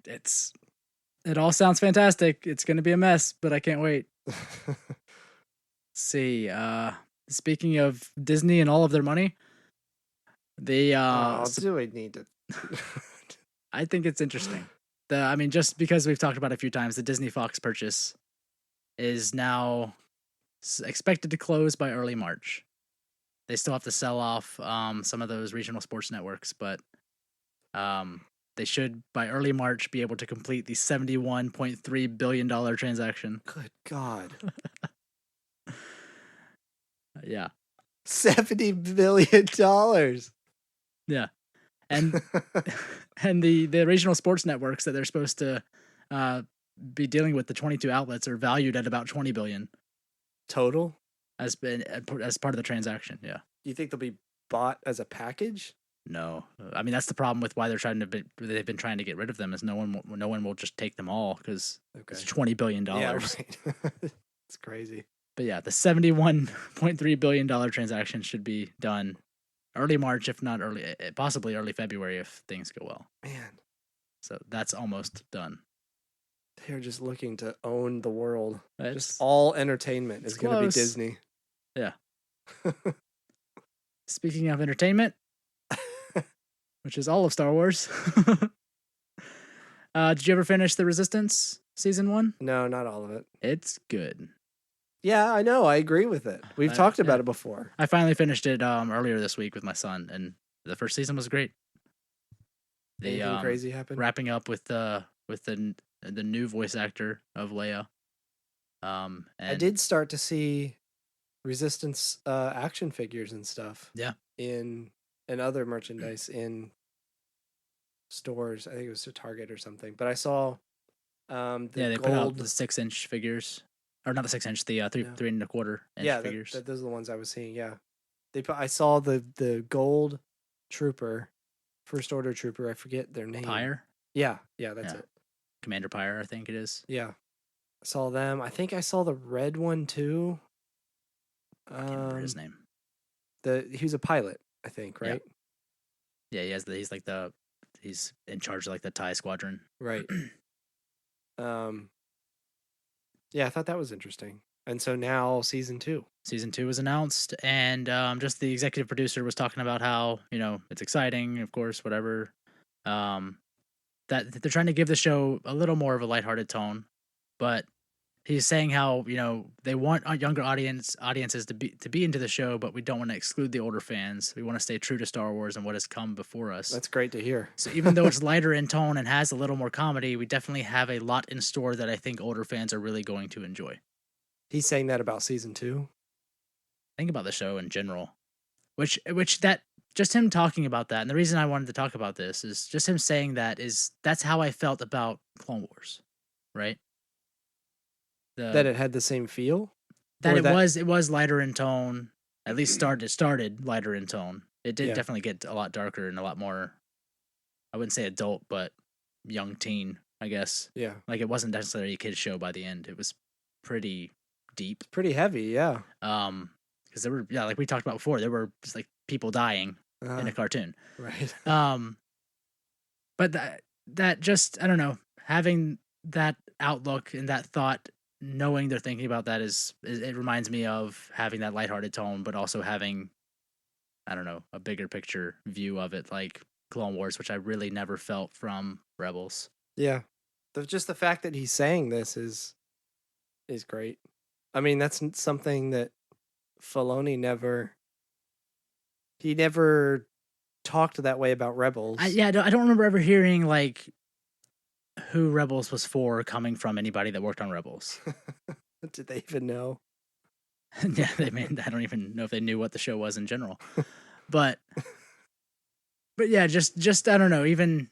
[SPEAKER 2] It all sounds fantastic. It's going to be a mess, but I can't wait. Let's see. Speaking of Disney and all of their money, they
[SPEAKER 3] do we need to?
[SPEAKER 2] I think it's interesting. Just because we've talked about it a few times, the Disney Fox purchase is now expected to close by early March. They still have to sell off some of those regional sports networks, but they should, by early March, be able to complete the $71.3 billion transaction.
[SPEAKER 3] Good God.
[SPEAKER 2] Yeah.
[SPEAKER 3] $70 billion.
[SPEAKER 2] Yeah. And and the regional sports networks that they're supposed to be dealing with, the 22 outlets, are valued at about $20 billion
[SPEAKER 3] total
[SPEAKER 2] as part of the transaction. Yeah.
[SPEAKER 3] Do you think they'll be bought as a package?
[SPEAKER 2] No, that's the problem with why they've been trying to get rid of them, is no one will just take them all, because it's $20 billion.
[SPEAKER 3] Yeah, right. It's crazy.
[SPEAKER 2] But yeah, the $71.3 billion transaction should be done early March, if not possibly early February if things go well.
[SPEAKER 3] Man.
[SPEAKER 2] So that's almost done.
[SPEAKER 3] They're just looking to own the world.
[SPEAKER 2] Just
[SPEAKER 3] all entertainment is going to be Disney.
[SPEAKER 2] Yeah. Speaking of entertainment, which is all of Star Wars. Did you ever finish The Resistance Season 1?
[SPEAKER 3] No, not all of it.
[SPEAKER 2] It's good.
[SPEAKER 3] Yeah, I know. I agree with it. We've talked about it before.
[SPEAKER 2] I finally finished it earlier this week with my son, and the first season was great.
[SPEAKER 3] Anything crazy happened?
[SPEAKER 2] Wrapping up with the new voice actor of Leia. And
[SPEAKER 3] I did start to see Resistance action figures and stuff.
[SPEAKER 2] Yeah.
[SPEAKER 3] And other merchandise in stores. I think it was to Target or something. But I saw
[SPEAKER 2] they put out the 6-inch figures. Or not the 6-inch, the 3.25 inch figures.
[SPEAKER 3] Those are the ones I was seeing. Yeah, I saw the gold trooper, first order trooper. I forget their name.
[SPEAKER 2] Pyre.
[SPEAKER 3] Yeah, that's it.
[SPEAKER 2] Commander Pyre, I think it is.
[SPEAKER 3] Yeah, I saw them. I think I saw the red one too.
[SPEAKER 2] I can't remember his name.
[SPEAKER 3] He was a pilot, I think, right?
[SPEAKER 2] Yeah, he's he's in charge of like the TIE squadron.
[SPEAKER 3] Right. Yeah, I thought that was interesting. And so now season 2.
[SPEAKER 2] Season 2 was announced, and just the executive producer was talking about how, you know, it's exciting, of course, whatever. That they're trying to give the show a little more of a lighthearted tone, but he's saying how, you know, they want younger audiences to be into the show, but we don't want to exclude the older fans. We want to stay true to Star Wars and what has come before us.
[SPEAKER 3] That's great to hear.
[SPEAKER 2] So even though it's lighter in tone and has a little more comedy, we definitely have a lot in store that I think older fans are really going to enjoy.
[SPEAKER 3] He's saying that about season 2?
[SPEAKER 2] Think about the show in general, which that just him talking about that, and the reason I wanted to talk about this is just him saying that's how I felt about Clone Wars, right?
[SPEAKER 3] That it had the same feel?
[SPEAKER 2] That it was lighter in tone. At least started lighter in tone. It did definitely get a lot darker and a lot more, I wouldn't say adult, but young teen, I guess.
[SPEAKER 3] Yeah.
[SPEAKER 2] Like it wasn't necessarily a kid's show by the end. It was pretty deep.
[SPEAKER 3] Pretty heavy, yeah.
[SPEAKER 2] Because there were, like we talked about before, there were just like people dying in a cartoon.
[SPEAKER 3] Right.
[SPEAKER 2] But that just, I don't know, having that outlook and that thought, knowing they're thinking about that it reminds me of having that lighthearted tone, but also having, I don't know, a bigger picture view of it, like Clone Wars, which I really never felt from Rebels.
[SPEAKER 3] Yeah. Just the fact that he's saying this is great. I mean, that's something that Filoni never talked that way about Rebels.
[SPEAKER 2] I don't remember ever hearing like who Rebels was for coming from anybody that worked on Rebels.
[SPEAKER 3] Did they even know?
[SPEAKER 2] Yeah, I don't even know if they knew what the show was in general. But yeah, just I don't know, even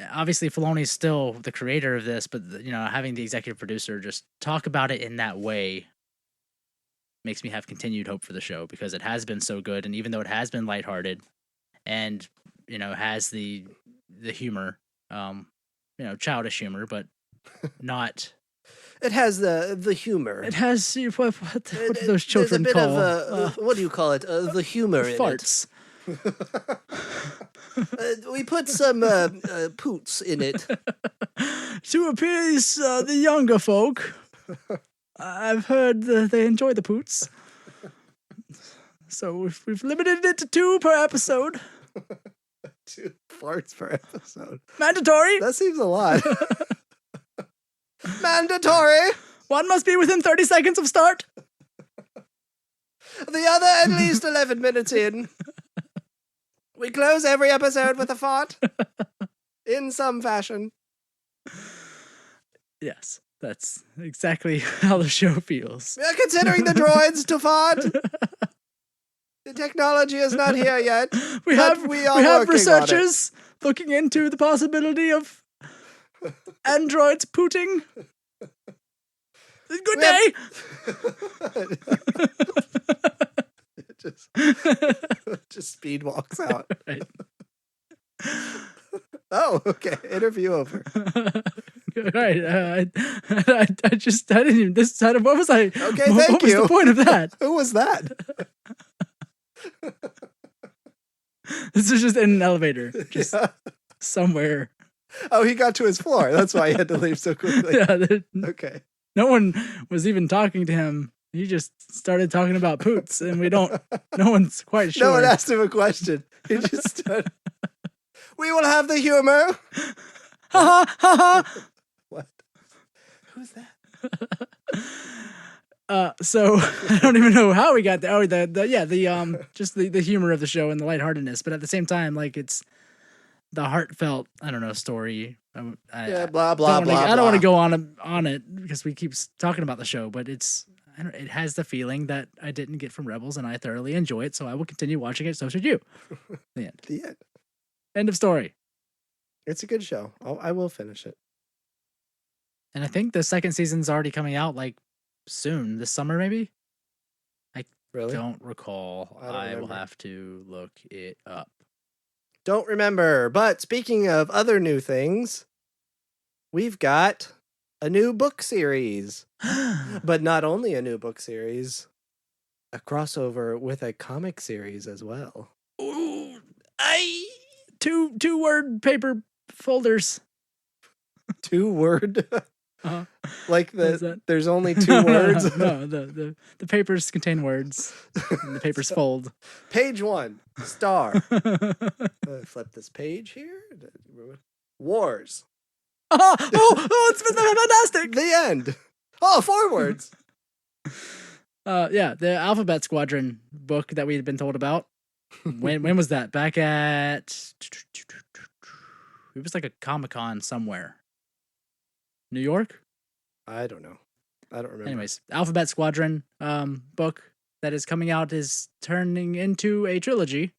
[SPEAKER 2] obviously Filoni's still the creator of this, but you know, having the executive producer just talk about it in that way makes me have continued hope for the show, because it has been so good, and even though it has been lighthearted and, you know, has the humor, you know, childish humor, but not.
[SPEAKER 3] It has the humor.
[SPEAKER 2] It has what do those children
[SPEAKER 3] call?
[SPEAKER 2] There's a bit
[SPEAKER 3] of what do you call it? The humor in
[SPEAKER 2] farts.
[SPEAKER 3] We put some poots in it
[SPEAKER 2] to appease the younger folk. I've heard that they enjoy the poots, so we've limited it to 2 per episode.
[SPEAKER 3] 2 farts per episode.
[SPEAKER 2] Mandatory.
[SPEAKER 3] That seems a lot. Mandatory.
[SPEAKER 2] One must be within 30 seconds of start.
[SPEAKER 3] The other at least 11 minutes in. We close every episode with a fart. In some fashion.
[SPEAKER 2] Yes, that's exactly how the show feels.
[SPEAKER 3] We are considering the droids to fart. The technology is not here yet.
[SPEAKER 2] We have researchers looking into the possibility of androids pooting. Good day.
[SPEAKER 3] Just speed walks out.
[SPEAKER 2] Right.
[SPEAKER 3] Oh, okay. Interview over.
[SPEAKER 2] Right. I didn't even decide. What was I?
[SPEAKER 3] Okay,
[SPEAKER 2] what was the point of that?
[SPEAKER 3] Who was that?
[SPEAKER 2] This is just in an elevator, just somewhere.
[SPEAKER 3] Oh, he got to his floor. That's why he had to leave so quickly.
[SPEAKER 2] Yeah.
[SPEAKER 3] Okay.
[SPEAKER 2] No one was even talking to him. He just started talking about poots, and no one's quite sure.
[SPEAKER 3] No one asked him a question. He just started. We will have the humor.
[SPEAKER 2] Ha ha ha ha.
[SPEAKER 3] What? Who's that?
[SPEAKER 2] So I don't even know how we got there. Oh, just the humor of the show and the lightheartedness, but at the same time, like, it's the heartfelt, I don't know, story.
[SPEAKER 3] Blah blah blah.
[SPEAKER 2] I don't want to go on it because we keep talking about the show, but it has the feeling that I didn't get from Rebels, and I thoroughly enjoy it, so I will continue watching it. So should you. The end.
[SPEAKER 3] The end.
[SPEAKER 2] End of story.
[SPEAKER 3] It's a good show. I will finish it.
[SPEAKER 2] And I think the second season's already coming out, like, soon, this summer maybe. I don't recall. I will have to look it up.
[SPEAKER 3] Don't remember. But speaking of other new things, we've got a new book series. But not only a new book series, a crossover with a comic series as well.
[SPEAKER 2] Ooh, two word paper folders.
[SPEAKER 3] 2-word.
[SPEAKER 2] Uh-huh.
[SPEAKER 3] Like
[SPEAKER 2] What is that?
[SPEAKER 3] there's only 2 words.
[SPEAKER 2] No, the papers contain words, and the papers fold.
[SPEAKER 3] Page 1, star. Flip this page here. Wars.
[SPEAKER 2] It's fantastic.
[SPEAKER 3] The end. Oh, 4 words.
[SPEAKER 2] Yeah, the Alphabet Squadron book that we had been told about. When was that? Back at it was like a Comic-Con somewhere. New York?
[SPEAKER 3] I don't know. I don't remember.
[SPEAKER 2] Anyways, Alphabet Squadron book that is coming out is turning into a trilogy.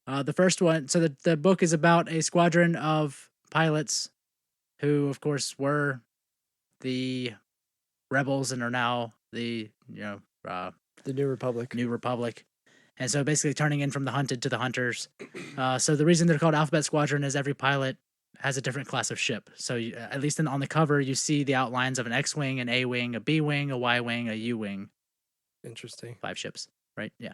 [SPEAKER 2] The first one, so the book is about a squadron of pilots who, of course, were the rebels and are now the
[SPEAKER 3] the New Republic.
[SPEAKER 2] New Republic. And so basically turning in from the hunted to the hunters. So the reason they're called Alphabet Squadron is every pilot has a different class of ship. So at least on the cover, you see the outlines of an X-Wing, an A-Wing, a B-Wing, a Y-Wing, a U-Wing.
[SPEAKER 3] Interesting.
[SPEAKER 2] 5 ships, right? Yeah.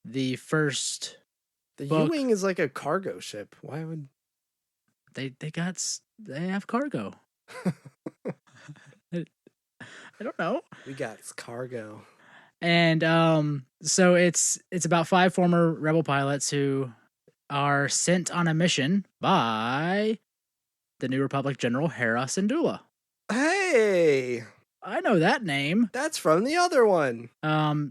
[SPEAKER 2] The first
[SPEAKER 3] The
[SPEAKER 2] book,
[SPEAKER 3] U-Wing is like a cargo ship. Why would...
[SPEAKER 2] They have cargo. I don't know.
[SPEAKER 3] We got cargo.
[SPEAKER 2] And so it's about 5 former rebel pilots who are sent on a mission by the New Republic General Hera Syndulla.
[SPEAKER 3] Hey,
[SPEAKER 2] I know that name.
[SPEAKER 3] that's from the other one.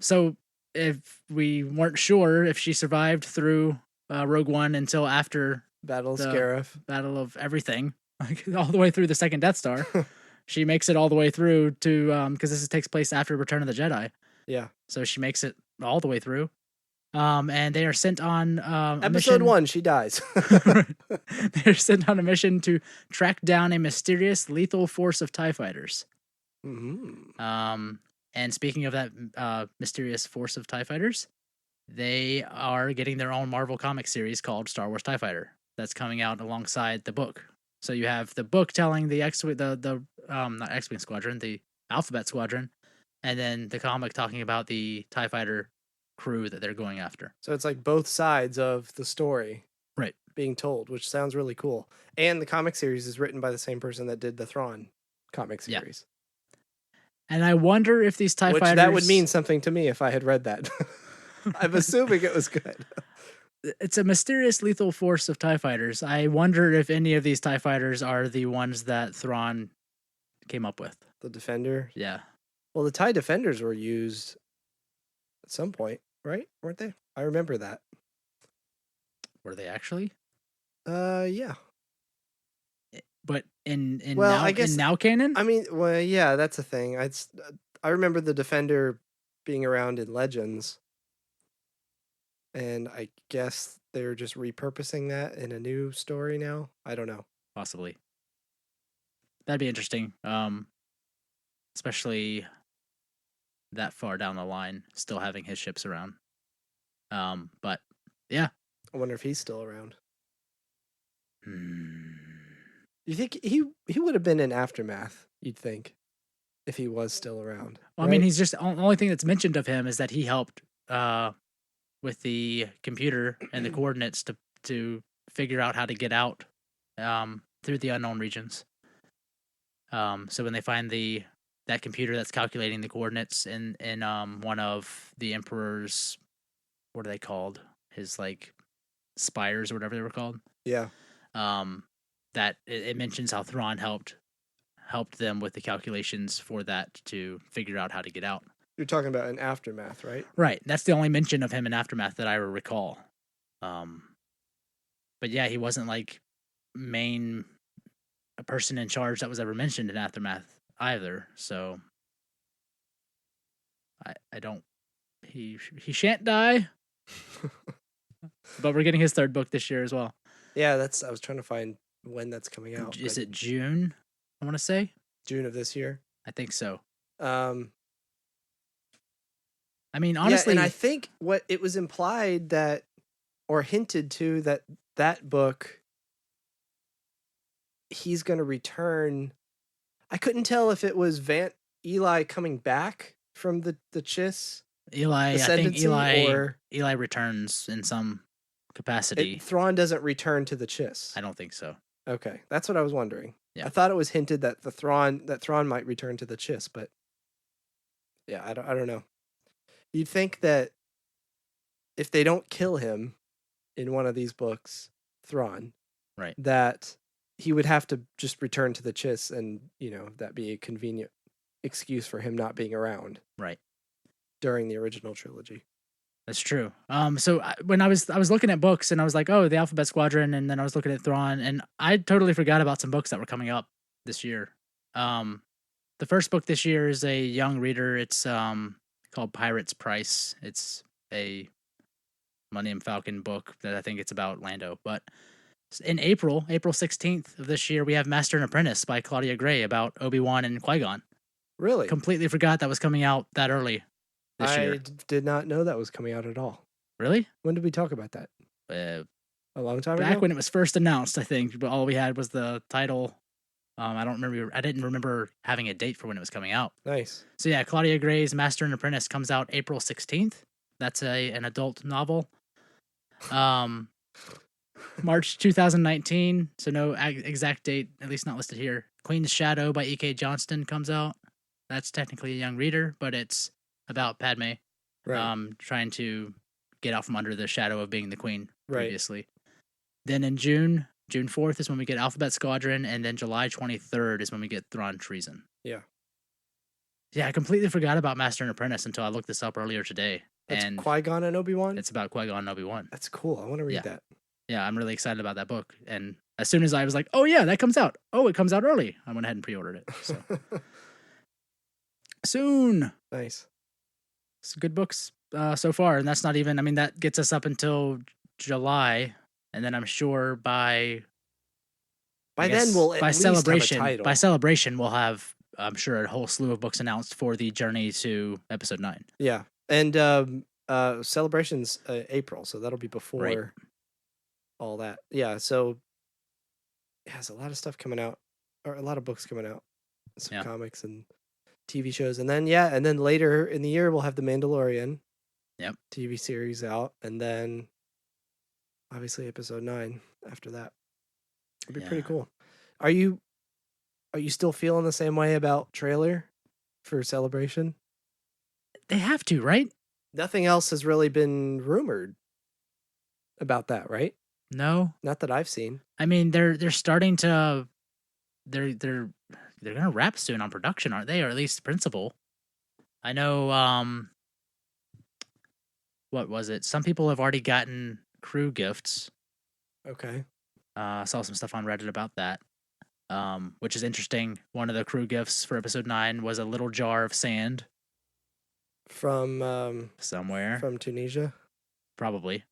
[SPEAKER 2] So if we weren't sure if she survived through Rogue One until after
[SPEAKER 3] Battle of
[SPEAKER 2] the
[SPEAKER 3] Scarif.
[SPEAKER 2] Battle of everything, like all the way through the second Death Star, she makes it all the way through to because this takes place after Return of the Jedi.
[SPEAKER 3] Yeah.
[SPEAKER 2] So she makes it all the way through. And they are sent on
[SPEAKER 3] Episode 1, she dies.
[SPEAKER 2] They're sent on a mission to track down a mysterious lethal force of TIE fighters.
[SPEAKER 3] Mm-hmm.
[SPEAKER 2] And speaking of that mysterious force of TIE fighters, they are getting their own Marvel comic series called Star Wars TIE Fighter that's coming out alongside the book. So you have the book telling the not X-Wing Squadron, the Alphabet Squadron, and then the comic talking about the TIE Fighter crew that they're going after.
[SPEAKER 3] So it's like both sides of the story
[SPEAKER 2] right
[SPEAKER 3] being told, which sounds really cool. And the comic series is written by the same person that did the Thrawn comic series.
[SPEAKER 2] Yeah. And I wonder if these TIE fighters...
[SPEAKER 3] That would mean something to me if I had read that. I'm assuming it was good.
[SPEAKER 2] It's a mysterious lethal force of TIE fighters. I wonder if any of these TIE fighters are the ones that Thrawn came up with.
[SPEAKER 3] The Defender?
[SPEAKER 2] Yeah.
[SPEAKER 3] Well, the TIE Defenders were used at some point, right? Weren't they? I remember that.
[SPEAKER 2] Were they actually?
[SPEAKER 3] Yeah.
[SPEAKER 2] But in
[SPEAKER 3] in
[SPEAKER 2] now canon?
[SPEAKER 3] I mean, well, yeah, that's a thing. I remember the Defender being around in Legends. And I guess they're just repurposing that in a new story now. I don't know.
[SPEAKER 2] Possibly. That'd be interesting. Especially that far down the line, still having his ships around. But yeah.
[SPEAKER 3] I wonder if he's still around.
[SPEAKER 2] Hmm.
[SPEAKER 3] You think he would have been in Aftermath, you'd think, if he was still around.
[SPEAKER 2] Well, right? I mean, he's just the only thing that's mentioned of him is that he helped with the computer and the coordinates to figure out how to get out through the unknown regions. So when they find that computer that's calculating the coordinates in one of the Emperor's, what are they called? His like spires or whatever they were called.
[SPEAKER 3] Yeah.
[SPEAKER 2] That it mentions how Thrawn helped them with the calculations for that to figure out how to get out.
[SPEAKER 3] You're talking about an Aftermath, right?
[SPEAKER 2] Right. That's the only mention of him in Aftermath that I recall. But yeah, he wasn't like a person in charge that was ever mentioned in Aftermath either. So I don't. He shan't die. But we're getting his 3rd book this year as well. Yeah,
[SPEAKER 3] I was trying to find when that's coming out.
[SPEAKER 2] Is it June? I want to say
[SPEAKER 3] June of this year.
[SPEAKER 2] I think so.
[SPEAKER 3] I
[SPEAKER 2] mean, honestly,
[SPEAKER 3] and I think what it was implied that, or hinted to, that book, he's going to return. I couldn't tell if it was Eli coming back from the Chiss.
[SPEAKER 2] I think Eli returns in some capacity.
[SPEAKER 3] Thrawn doesn't return to the Chiss.
[SPEAKER 2] I don't think so.
[SPEAKER 3] Okay, that's what I was wondering.
[SPEAKER 2] Yeah.
[SPEAKER 3] I thought it was hinted that Thrawn might return to the Chiss, but yeah, I don't know. You'd think that if they don't kill him in one of these books, Thrawn,
[SPEAKER 2] Right.
[SPEAKER 3] that he would have to just return to the Chiss, and that'd be a convenient excuse for him not being around.
[SPEAKER 2] Right.
[SPEAKER 3] During the original trilogy.
[SPEAKER 2] That's true. So when I was looking at books and I was like, oh, the Alphabet Squadron, and then I was looking at Thrawn, and I totally forgot about some books that were coming up this year. The first book this year is a young reader. It's called Pirate's Price. It's a Millennium Falcon book that I think it's about Lando. But in April 16th of this year, we have Master and Apprentice by Claudia Gray about Obi-Wan and Qui-Gon.
[SPEAKER 3] Really?
[SPEAKER 2] Completely forgot that was coming out that early this year.
[SPEAKER 3] I did not know that was coming out at all.
[SPEAKER 2] Really?
[SPEAKER 3] When did we talk about that? A long time ago?
[SPEAKER 2] Back when it was first announced, I think. But all we had was the title. I don't remember. I didn't remember having a date for when it was coming out.
[SPEAKER 3] Nice.
[SPEAKER 2] So yeah, Claudia Gray's Master and Apprentice comes out April 16th. That's an adult novel. March 2019. So no exact date, at least not listed here. Queen's Shadow by E.K. Johnston comes out. That's technically a young reader, but it's about Padme, trying to get out from under the shadow of being the queen previously. Then in June 4th is when we get Alphabet Squadron, and then July 23rd is when we get Thrawn Treason.
[SPEAKER 3] Yeah.
[SPEAKER 2] Yeah, I completely forgot about Master and Apprentice until I looked this up earlier today.
[SPEAKER 3] It's Qui-Gon and Obi-Wan?
[SPEAKER 2] It's about Qui-Gon and Obi-Wan.
[SPEAKER 3] That's cool. I want to read that.
[SPEAKER 2] Yeah, I'm really excited about that book. And as soon as I was like, oh yeah, that comes out. Oh, it comes out early. I went ahead and pre-ordered it. So. Soon.
[SPEAKER 3] Nice.
[SPEAKER 2] It's good books so far. And that's not even, that gets us up until July. And then I'm sure by
[SPEAKER 3] then we'll at least
[SPEAKER 2] celebration,
[SPEAKER 3] have a title.
[SPEAKER 2] By celebration, we'll have, I'm sure, a whole slew of books announced for the journey to episode 9.
[SPEAKER 3] Yeah. And celebration's April, so that'll be before all that. Yeah, so it has a lot of stuff coming out, or a lot of books coming out, some comics and TV shows, and then later in the year we'll have the Mandalorian TV series out, and then obviously episode 9 after that. It'd be pretty cool. Are you still feeling the same way about trailer for Celebration?
[SPEAKER 2] They have to, right?
[SPEAKER 3] Nothing else has really been rumored about that, right?
[SPEAKER 2] No,
[SPEAKER 3] not that I've seen.
[SPEAKER 2] They're starting to they're gonna wrap soon on production, aren't they? Or at least principal. I know. What was it? Some people have already gotten crew gifts.
[SPEAKER 3] Okay.
[SPEAKER 2] I saw some stuff on Reddit about that, which is interesting. One of the crew gifts for episode 9 was a little jar of sand
[SPEAKER 3] from
[SPEAKER 2] somewhere,
[SPEAKER 3] from Tunisia,
[SPEAKER 2] probably.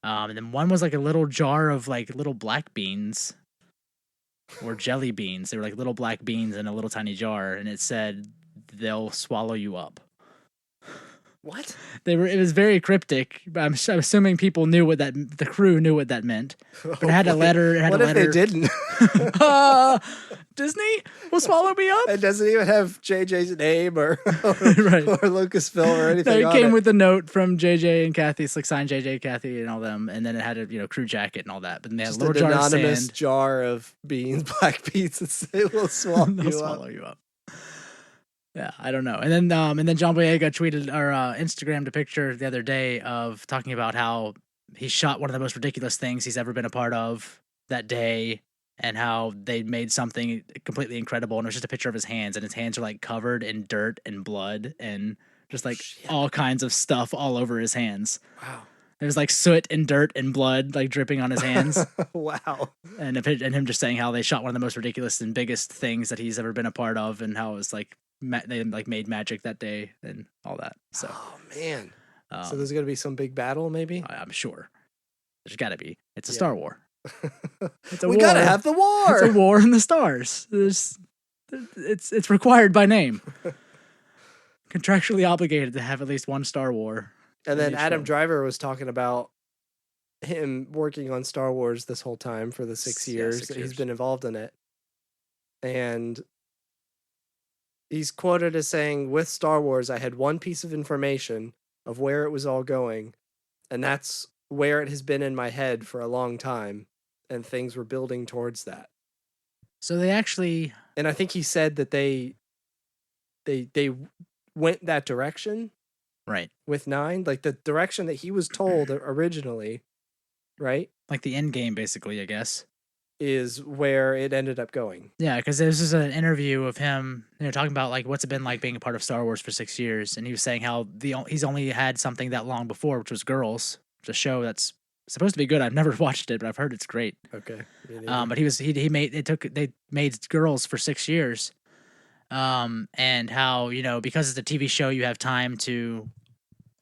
[SPEAKER 2] And then one was like a little jar of like little black beans or jelly beans. They were like little black beans in a little tiny jar, and it said they'll swallow you up.
[SPEAKER 3] What?
[SPEAKER 2] It was very cryptic. I'm assuming people knew the crew knew what that meant. But it had a letter.
[SPEAKER 3] What if they didn't?
[SPEAKER 2] Disney will swallow me up.
[SPEAKER 3] It doesn't even have JJ's name or Lucasfilm or anything.
[SPEAKER 2] No, it came with a note from JJ and Kathy. It's like signed JJ, Kathy, and all them. And then it had a crew jacket and all that. But then they had a little jar of sand.
[SPEAKER 3] Anonymous jar of beans, black beans, and say will swallow
[SPEAKER 2] you up. Yeah, I don't know. And then John Boyega tweeted or Instagrammed a picture the other day of talking about how he shot one of the most ridiculous things he's ever been a part of that day, and how they made something completely incredible, and it was just a picture of his hands, and his hands are like covered in dirt and blood and just like all kinds of stuff all over his hands.
[SPEAKER 3] Wow.
[SPEAKER 2] There's like soot and dirt and blood like dripping on his hands.
[SPEAKER 3] Wow.
[SPEAKER 2] And him just saying how they shot one of the most ridiculous and biggest things that he's ever been a part of, and how it was like they like made magic that day and all that. So,
[SPEAKER 3] oh man, so there's gonna be some big battle, maybe.
[SPEAKER 2] I'm sure there's got to be. It's a Star War.
[SPEAKER 3] We gotta have the war.
[SPEAKER 2] It's a war in the stars. It's required by name. Contractually obligated to have at least one Star War.
[SPEAKER 3] And then Adam Driver was talking about him working on Star Wars this whole time for the 6 years that he's been involved in it, and he's quoted as saying, with Star Wars, I had one piece of information of where it was all going, and that's where it has been in my head for a long time, and things were building towards that.
[SPEAKER 2] So they actually,
[SPEAKER 3] And I think he said that they went that direction
[SPEAKER 2] right,
[SPEAKER 3] with 9, like the direction that he was told originally, right?
[SPEAKER 2] like the end game, basically, I guess.
[SPEAKER 3] Is where it ended up going.
[SPEAKER 2] Yeah, because this is an interview of him, talking about like what's it been like being a part of Star Wars for 6 years, and he was saying how he's only had something that long before, which was Girls, which is a show that's supposed to be good. I've never watched it, but I've heard it's great.
[SPEAKER 3] Okay.
[SPEAKER 2] But he made Girls for 6 years, and how because it's a TV show, you have time to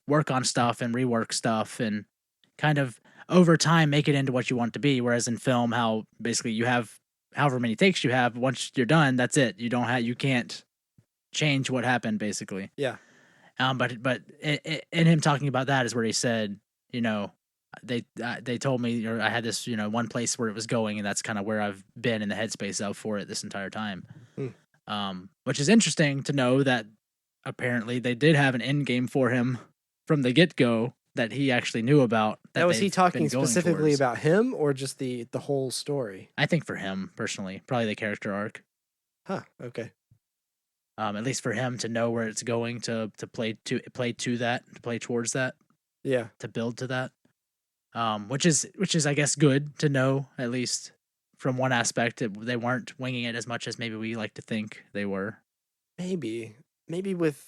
[SPEAKER 2] work on stuff and rework stuff and kind of over time make it into what you want it to be. Whereas in film, how basically you have however many takes you have, once you're done, that's it. You can't change what happened, basically.
[SPEAKER 3] Yeah.
[SPEAKER 2] But in him talking about that is where he said, they told me, or I had this, one place where it was going, and that's kind of where I've been in the headspace of for it this entire time. Which is interesting to know that apparently they did have an end game for him from the get-go that he actually knew about.
[SPEAKER 3] Now, was he talking specifically about him or just the whole story? I
[SPEAKER 2] think for him personally, probably the character arc.
[SPEAKER 3] Huh. Okay.
[SPEAKER 2] At least for him to know where it's going, to play towards that.
[SPEAKER 3] Yeah.
[SPEAKER 2] To build to that. Which is I guess good to know, at least from one aspect. They weren't winging it as much as maybe we like to think they were.
[SPEAKER 3] Maybe with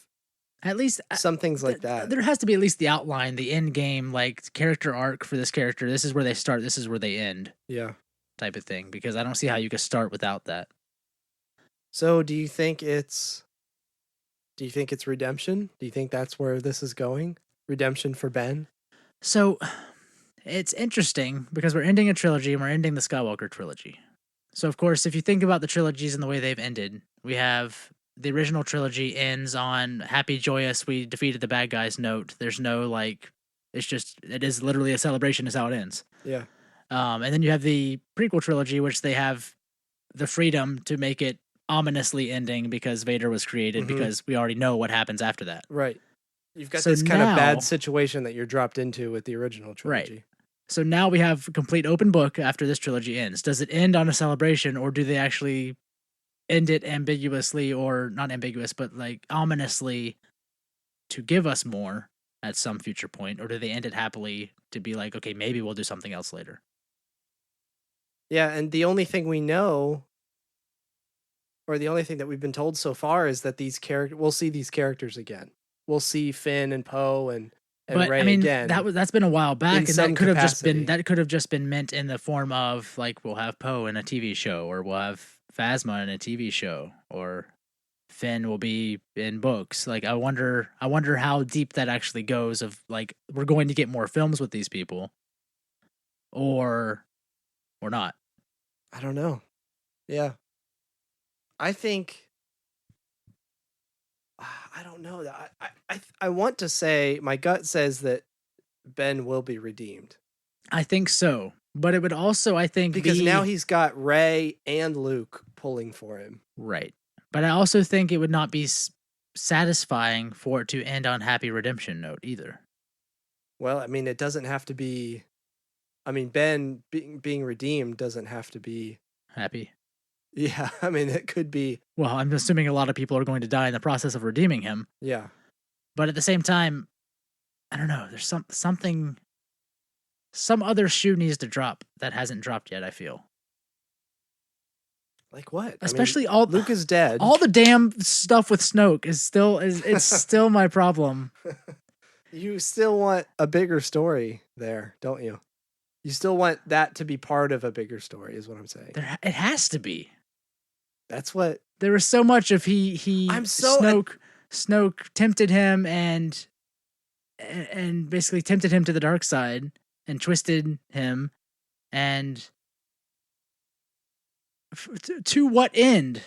[SPEAKER 2] at least
[SPEAKER 3] some things like that.
[SPEAKER 2] There has to be at least the outline, the end game, like character arc for this character. This is where they start. This is where they end.
[SPEAKER 3] Yeah.
[SPEAKER 2] Type of thing, because I don't see how you could start without that.
[SPEAKER 3] So, do you think it's redemption? Do you think that's where this is going? Redemption for Ben?
[SPEAKER 2] So, it's interesting because we're ending a trilogy and we're ending the Skywalker trilogy. So, of course, if you think about the trilogies and the way they've ended, we have the original trilogy ends on happy, joyous, we defeated the bad guys note. There's no it is literally a celebration is how it ends.
[SPEAKER 3] Yeah.
[SPEAKER 2] And then you have the prequel trilogy, which they have the freedom to make it ominously ending because Vader was created, because we already know what happens after that.
[SPEAKER 3] Right. You've got this kind of bad situation that you're dropped into with the original trilogy.
[SPEAKER 2] Right. So now we have a complete open book after this trilogy ends. Does it end on a celebration, or do they actually end it ambiguously, or not ambiguous, but like ominously to give us more at some future point? Or do they end it happily to be like, okay, maybe we'll do something else later?
[SPEAKER 3] Yeah, and the only thing we know, or the only thing that we've been told so far, is that we'll see these characters again. We'll see Finn and Poe and Rey again.
[SPEAKER 2] That's been a while back, and that could have just been meant in the form of like we'll have Poe in a TV show, or we'll have Phasma in a TV show, or Finn will be in books. Like I wonder how deep that actually goes. Of like we're going to get more films with these people, or not.
[SPEAKER 3] I don't know. Yeah. I think I don't know. I want to say, my gut says that Ben will be redeemed.
[SPEAKER 2] I think so. But it would also, I think,
[SPEAKER 3] because now he's got Rey and Luke pulling for him.
[SPEAKER 2] Right. But I also think it would not be satisfying for it to end on happy redemption note either.
[SPEAKER 3] Well, I mean, it doesn't have to be. I mean, Ben being redeemed doesn't have to be
[SPEAKER 2] happy.
[SPEAKER 3] Yeah, I mean, it could be.
[SPEAKER 2] Well, I'm assuming a lot of people are going to die in the process of redeeming him.
[SPEAKER 3] Yeah.
[SPEAKER 2] But at the same time, I don't know. There's something. Some other shoe needs to drop that hasn't dropped yet, I feel.
[SPEAKER 3] Like what?
[SPEAKER 2] Especially
[SPEAKER 3] Luke is dead.
[SPEAKER 2] All the damn stuff with Snoke is it's still my problem.
[SPEAKER 3] You still want a bigger story there, don't you? You still want that to be part of a bigger story, is what I'm saying.
[SPEAKER 2] It has to be.
[SPEAKER 3] That's what.
[SPEAKER 2] There was so much of Snoke tempted him and basically tempted him to the dark side and twisted him, and to what end?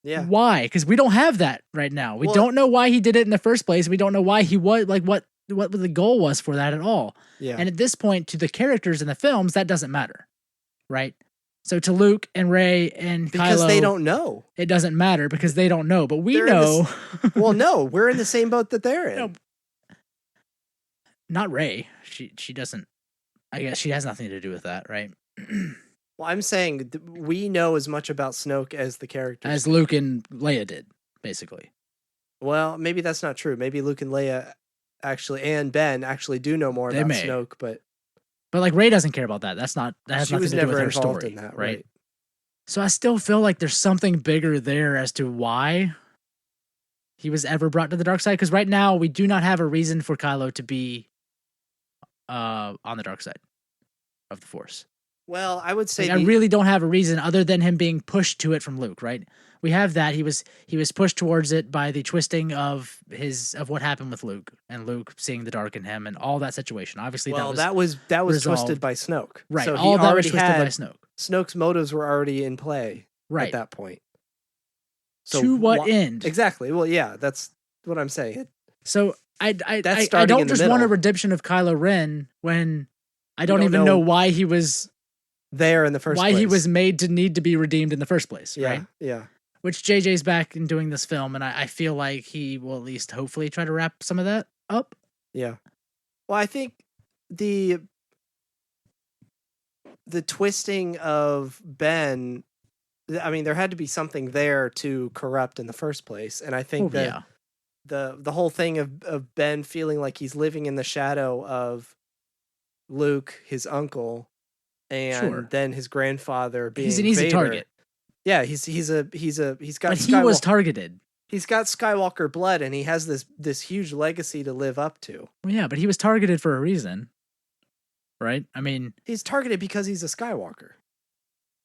[SPEAKER 3] Yeah.
[SPEAKER 2] Why? Because we don't have that right now. We don't know why he did it in the first place. We don't know why he was like what the goal was for that at all.
[SPEAKER 3] Yeah.
[SPEAKER 2] And at this point, to the characters in the films, that doesn't matter, right? So to Luke and Rey and
[SPEAKER 3] because
[SPEAKER 2] Kylo,
[SPEAKER 3] they don't know.
[SPEAKER 2] It doesn't matter because they don't know, but we know.
[SPEAKER 3] Well, no, we're in the same boat that they're in.
[SPEAKER 2] Not Rey. She doesn't. I guess she has nothing to do with that, right?
[SPEAKER 3] Well, I'm saying we know as much about Snoke as the characters.
[SPEAKER 2] As Luke and Leia did, basically.
[SPEAKER 3] Well, maybe that's not true. Maybe Luke and Leia actually, and Ben actually do know more about Snoke, but
[SPEAKER 2] like Rey doesn't care about that. That has nothing to do with her story,
[SPEAKER 3] in that,
[SPEAKER 2] right? So I still feel like there's something bigger there as to why he was ever brought to the dark side. Because right now we do not have a reason for Kylo to be on the dark side of the Force.
[SPEAKER 3] Well, I would say
[SPEAKER 2] I really don't have a reason other than him being pushed to it from Luke, right? We have that he was pushed towards it by the twisting of what happened with Luke and Luke seeing the dark in him and all that situation. Obviously, that was
[SPEAKER 3] twisted by Snoke,
[SPEAKER 2] right?
[SPEAKER 3] So
[SPEAKER 2] all that was twisted by Snoke.
[SPEAKER 3] Snoke's motives were already in play,
[SPEAKER 2] right,
[SPEAKER 3] at that point. So
[SPEAKER 2] to what end?
[SPEAKER 3] Exactly. Well, yeah, that's what I'm saying.
[SPEAKER 2] So I don't just want a redemption of Kylo Ren when I don't even know why he was
[SPEAKER 3] there in the first place.
[SPEAKER 2] Why he was made to need to be redeemed in the first place, right?
[SPEAKER 3] Yeah.
[SPEAKER 2] Which JJ's back in doing this film, and I feel like he will at least hopefully try to wrap some of that up.
[SPEAKER 3] Yeah. Well, I think the twisting of Ben, I mean, there had to be something there to corrupt in the first place. And I think the whole thing of Ben feeling like he's living in the shadow of Luke, his uncle, and then his grandfather being
[SPEAKER 2] he's an easy
[SPEAKER 3] Vader.
[SPEAKER 2] Target.
[SPEAKER 3] Yeah, he's got
[SPEAKER 2] but he was targeted.
[SPEAKER 3] He's got Skywalker blood, and he has this huge legacy to live up to.
[SPEAKER 2] Well, yeah, but he was targeted for a reason, right? I mean,
[SPEAKER 3] he's targeted because he's a Skywalker.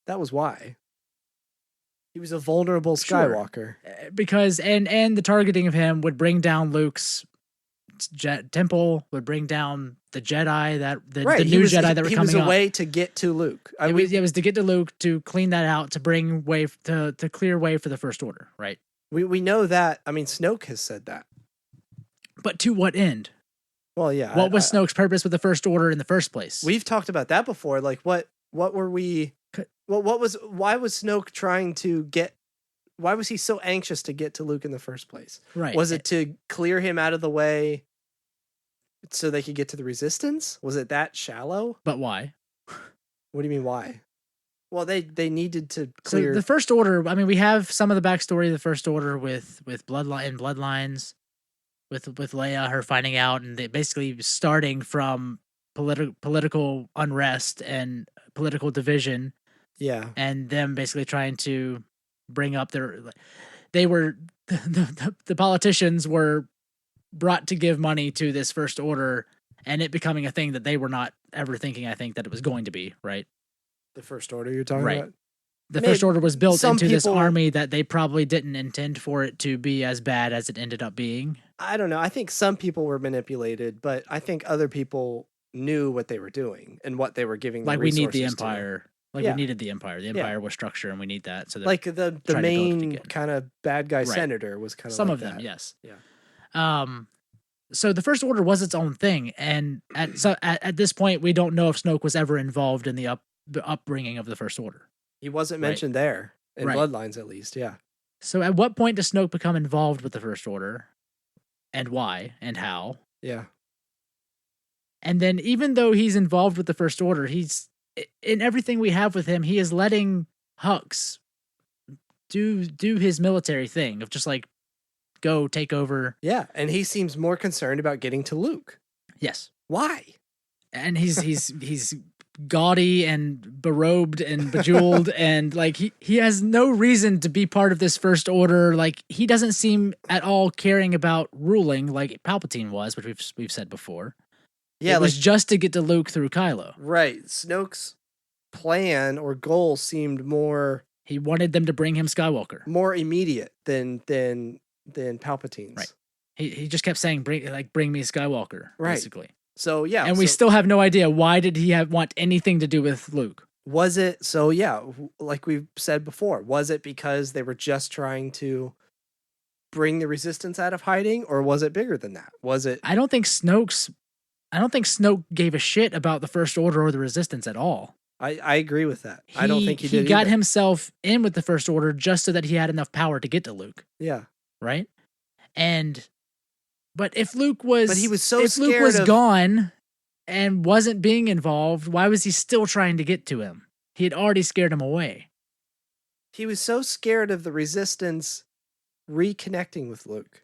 [SPEAKER 3] That was why. He was a vulnerable Skywalker.
[SPEAKER 2] Sure. Because and the targeting of him would bring down Luke's temple, would bring down the Jedi the new Jedi that were coming up.
[SPEAKER 3] He was a way to get to Luke.
[SPEAKER 2] It was to get to Luke, to clean that out, to bring way to clear way for the First Order, right?
[SPEAKER 3] We know that. I mean, Snoke has said that.
[SPEAKER 2] But to what end?
[SPEAKER 3] Well, yeah.
[SPEAKER 2] What was Snoke's purpose with the First Order in the first place?
[SPEAKER 3] We've talked about that before. Like, what were we? Well, why was Snoke trying to get? Why was he so anxious to get to Luke in the first place?
[SPEAKER 2] Right.
[SPEAKER 3] Was it to clear him out of the way so they could get to the Resistance? Was it that shallow?
[SPEAKER 2] But why?
[SPEAKER 3] What do you mean, why? Well, they needed to clear...
[SPEAKER 2] So the First Order, I mean, we have some of the backstory of the First Order with Bloodlines, with Leia, her finding out, and they basically starting from political unrest and political division.
[SPEAKER 3] Yeah.
[SPEAKER 2] And them basically trying to bring up the politicians were brought to give money to this First Order, and it becoming a thing that they were not ever thinking, I think, that it was going to be, right?
[SPEAKER 3] The First Order you're talking about?
[SPEAKER 2] The First Order was built into this army that they probably didn't intend for it to be as bad as it ended up being.
[SPEAKER 3] I don't know. I think some people were manipulated, but I think other people knew what they were doing and what they were giving.
[SPEAKER 2] Like, we need the Empire. Like, we needed the Empire. The Empire was structure, and we need that. So
[SPEAKER 3] like the main kind of bad guy senator was kind of
[SPEAKER 2] some
[SPEAKER 3] like
[SPEAKER 2] of them,
[SPEAKER 3] that.
[SPEAKER 2] yes.
[SPEAKER 3] Yeah.
[SPEAKER 2] So the First Order was its own thing, and at this point, we don't know if Snoke was ever involved in the upbringing of the First Order.
[SPEAKER 3] He wasn't mentioned there in Bloodlines, at least. Yeah.
[SPEAKER 2] So at what point does Snoke become involved with the First Order, and why and how?
[SPEAKER 3] Yeah.
[SPEAKER 2] And then, even though he's involved with the First Order, he's in everything we have with him. He is letting Hux do his military thing of just like go take over.
[SPEAKER 3] Yeah, and he seems more concerned about getting to Luke.
[SPEAKER 2] Yes.
[SPEAKER 3] Why?
[SPEAKER 2] And he's gaudy and berobed and bejeweled and like he has no reason to be part of this First Order. Like, he doesn't seem at all caring about ruling like Palpatine was, which we've said before. Yeah, it was just to get to Luke through Kylo.
[SPEAKER 3] Right. Snoke's plan or goal seemed more...
[SPEAKER 2] He wanted them to bring him Skywalker.
[SPEAKER 3] More immediate than Palpatine's.
[SPEAKER 2] Right. He just kept saying, bring me Skywalker, basically.
[SPEAKER 3] So, yeah.
[SPEAKER 2] And we still have no idea, why did he want anything to do with Luke?
[SPEAKER 3] Was it... So, yeah, like we've said before, was it because they were just trying to bring the Resistance out of hiding, or was it bigger than that? Was it...
[SPEAKER 2] I don't think Snoke gave a shit about the First Order or the Resistance at all.
[SPEAKER 3] I agree with that. I don't think he did.
[SPEAKER 2] He got himself in with the First Order just so that he had enough power to get to Luke.
[SPEAKER 3] Yeah.
[SPEAKER 2] Right? And But if Luke was,
[SPEAKER 3] But he was so
[SPEAKER 2] if Luke
[SPEAKER 3] scared
[SPEAKER 2] was
[SPEAKER 3] of-
[SPEAKER 2] gone and wasn't being involved, why was he still trying to get to him? He had already scared him away.
[SPEAKER 3] He was so scared of the Resistance reconnecting with Luke.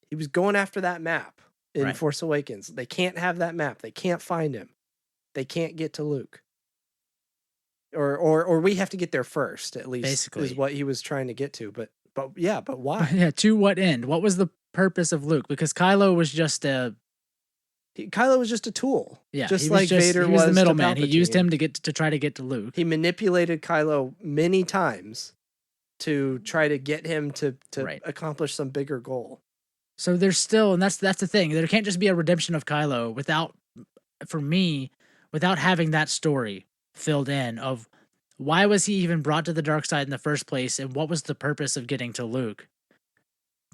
[SPEAKER 3] He was going after that map in
[SPEAKER 2] Right.
[SPEAKER 3] Force Awakens. They can't have that map. They can't find him. They can't get to Luke. Or we have to get there first, at least,
[SPEAKER 2] Basically.
[SPEAKER 3] is what he was trying to get to. But why?
[SPEAKER 2] Yeah, to what end? What was the purpose of Luke? Because Kylo was just a
[SPEAKER 3] Kylo was just a tool.
[SPEAKER 2] yeah,
[SPEAKER 3] just
[SPEAKER 2] he
[SPEAKER 3] like
[SPEAKER 2] was just,
[SPEAKER 3] Vader
[SPEAKER 2] he was the
[SPEAKER 3] to
[SPEAKER 2] middleman. He used
[SPEAKER 3] Palpatine.
[SPEAKER 2] him to try to get to Luke.
[SPEAKER 3] He manipulated Kylo many times to try to get him to
[SPEAKER 2] Right.
[SPEAKER 3] accomplish some bigger goal.
[SPEAKER 2] So there's still, and that's the thing. There can't just be a redemption of Kylo without, for me, without having that story filled in of why was he even brought to the dark side in the first place, and what was the purpose of getting to Luke.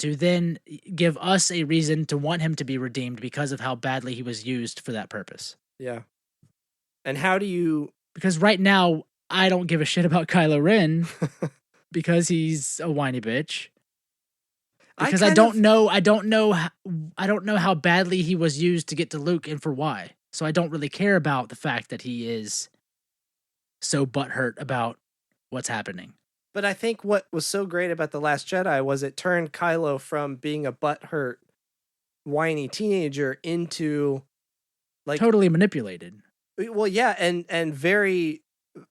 [SPEAKER 2] To then give us a reason to want him to be redeemed because of how badly he was used for that purpose.
[SPEAKER 3] Yeah. And how do you?
[SPEAKER 2] Because right now I don't give a shit about Kylo Ren because he's a whiny bitch. Because I don't know how badly he was used to get to Luke and for why. So I don't really care about the fact that he is so butthurt about what's happening.
[SPEAKER 3] But I think what was so great about The Last Jedi was it turned Kylo from being a butthurt, whiny teenager into like
[SPEAKER 2] Totally manipulated.
[SPEAKER 3] well, yeah, and very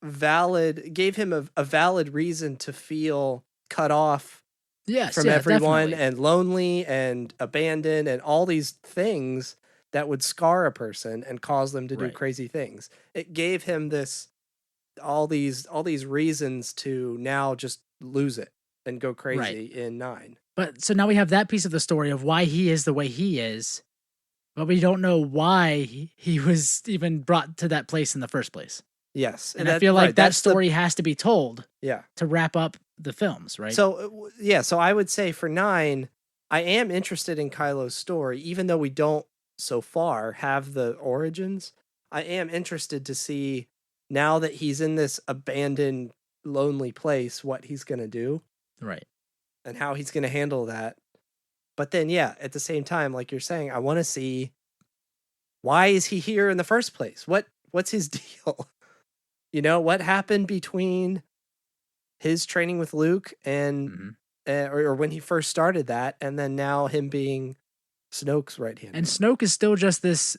[SPEAKER 3] valid, gave him a valid reason to feel cut off
[SPEAKER 2] Yes,
[SPEAKER 3] from
[SPEAKER 2] yeah,
[SPEAKER 3] everyone
[SPEAKER 2] definitely.
[SPEAKER 3] and lonely and abandoned and all these things that would scar a person and cause them to do
[SPEAKER 2] Right.
[SPEAKER 3] crazy things. It gave him all these reasons to now just lose it and go crazy
[SPEAKER 2] Right.
[SPEAKER 3] in 9.
[SPEAKER 2] But so now we have that piece of the story of why he is the way he is, but we don't know why he was even brought to that place in the first place.
[SPEAKER 3] Yes.
[SPEAKER 2] And I feel like that story has to be told to wrap up the films, right?
[SPEAKER 3] So, yeah, so I would say for 9, I am interested in Kylo's story, even though we don't so far have the origins. I am interested to see, now that he's in this abandoned, lonely place, what he's going to do.
[SPEAKER 2] Right.
[SPEAKER 3] And how he's going to handle that. But then, yeah, at the same time, like you're saying, I want to see, why is he here in the first place? What's his deal? You know, what happened between his training with Luke and or when he first started that, and then now him being Snoke's right hand.
[SPEAKER 2] And Snoke is still just this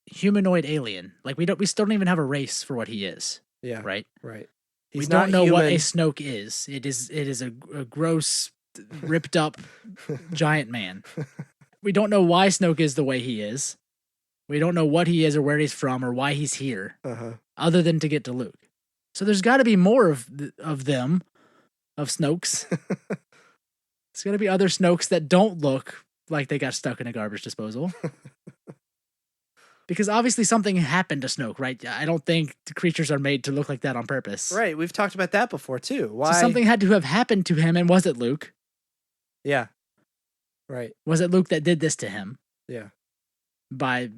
[SPEAKER 2] humanoid alien. Like we still don't even have a race for what he is.
[SPEAKER 3] Yeah.
[SPEAKER 2] Right.
[SPEAKER 3] Right.
[SPEAKER 2] We
[SPEAKER 3] He's
[SPEAKER 2] don't
[SPEAKER 3] not
[SPEAKER 2] know what a
[SPEAKER 3] human.
[SPEAKER 2] Snoke is. It is a gross, ripped up giant man. We don't know why Snoke is the way he is. We don't know what he is or where he's from or why he's here, other than to get to Luke. So there's got to be more of them, of Snokes. There's got to be other Snokes that don't look like they got stuck in a garbage disposal. Because obviously something happened to Snoke, right? I don't think the creatures are made to look like that on purpose.
[SPEAKER 3] Right. We've talked about that before too. Why?
[SPEAKER 2] So something had to have happened to him, and was it Luke?
[SPEAKER 3] Yeah. Right.
[SPEAKER 2] Was it Luke that did this to him?
[SPEAKER 3] Yeah.
[SPEAKER 2] By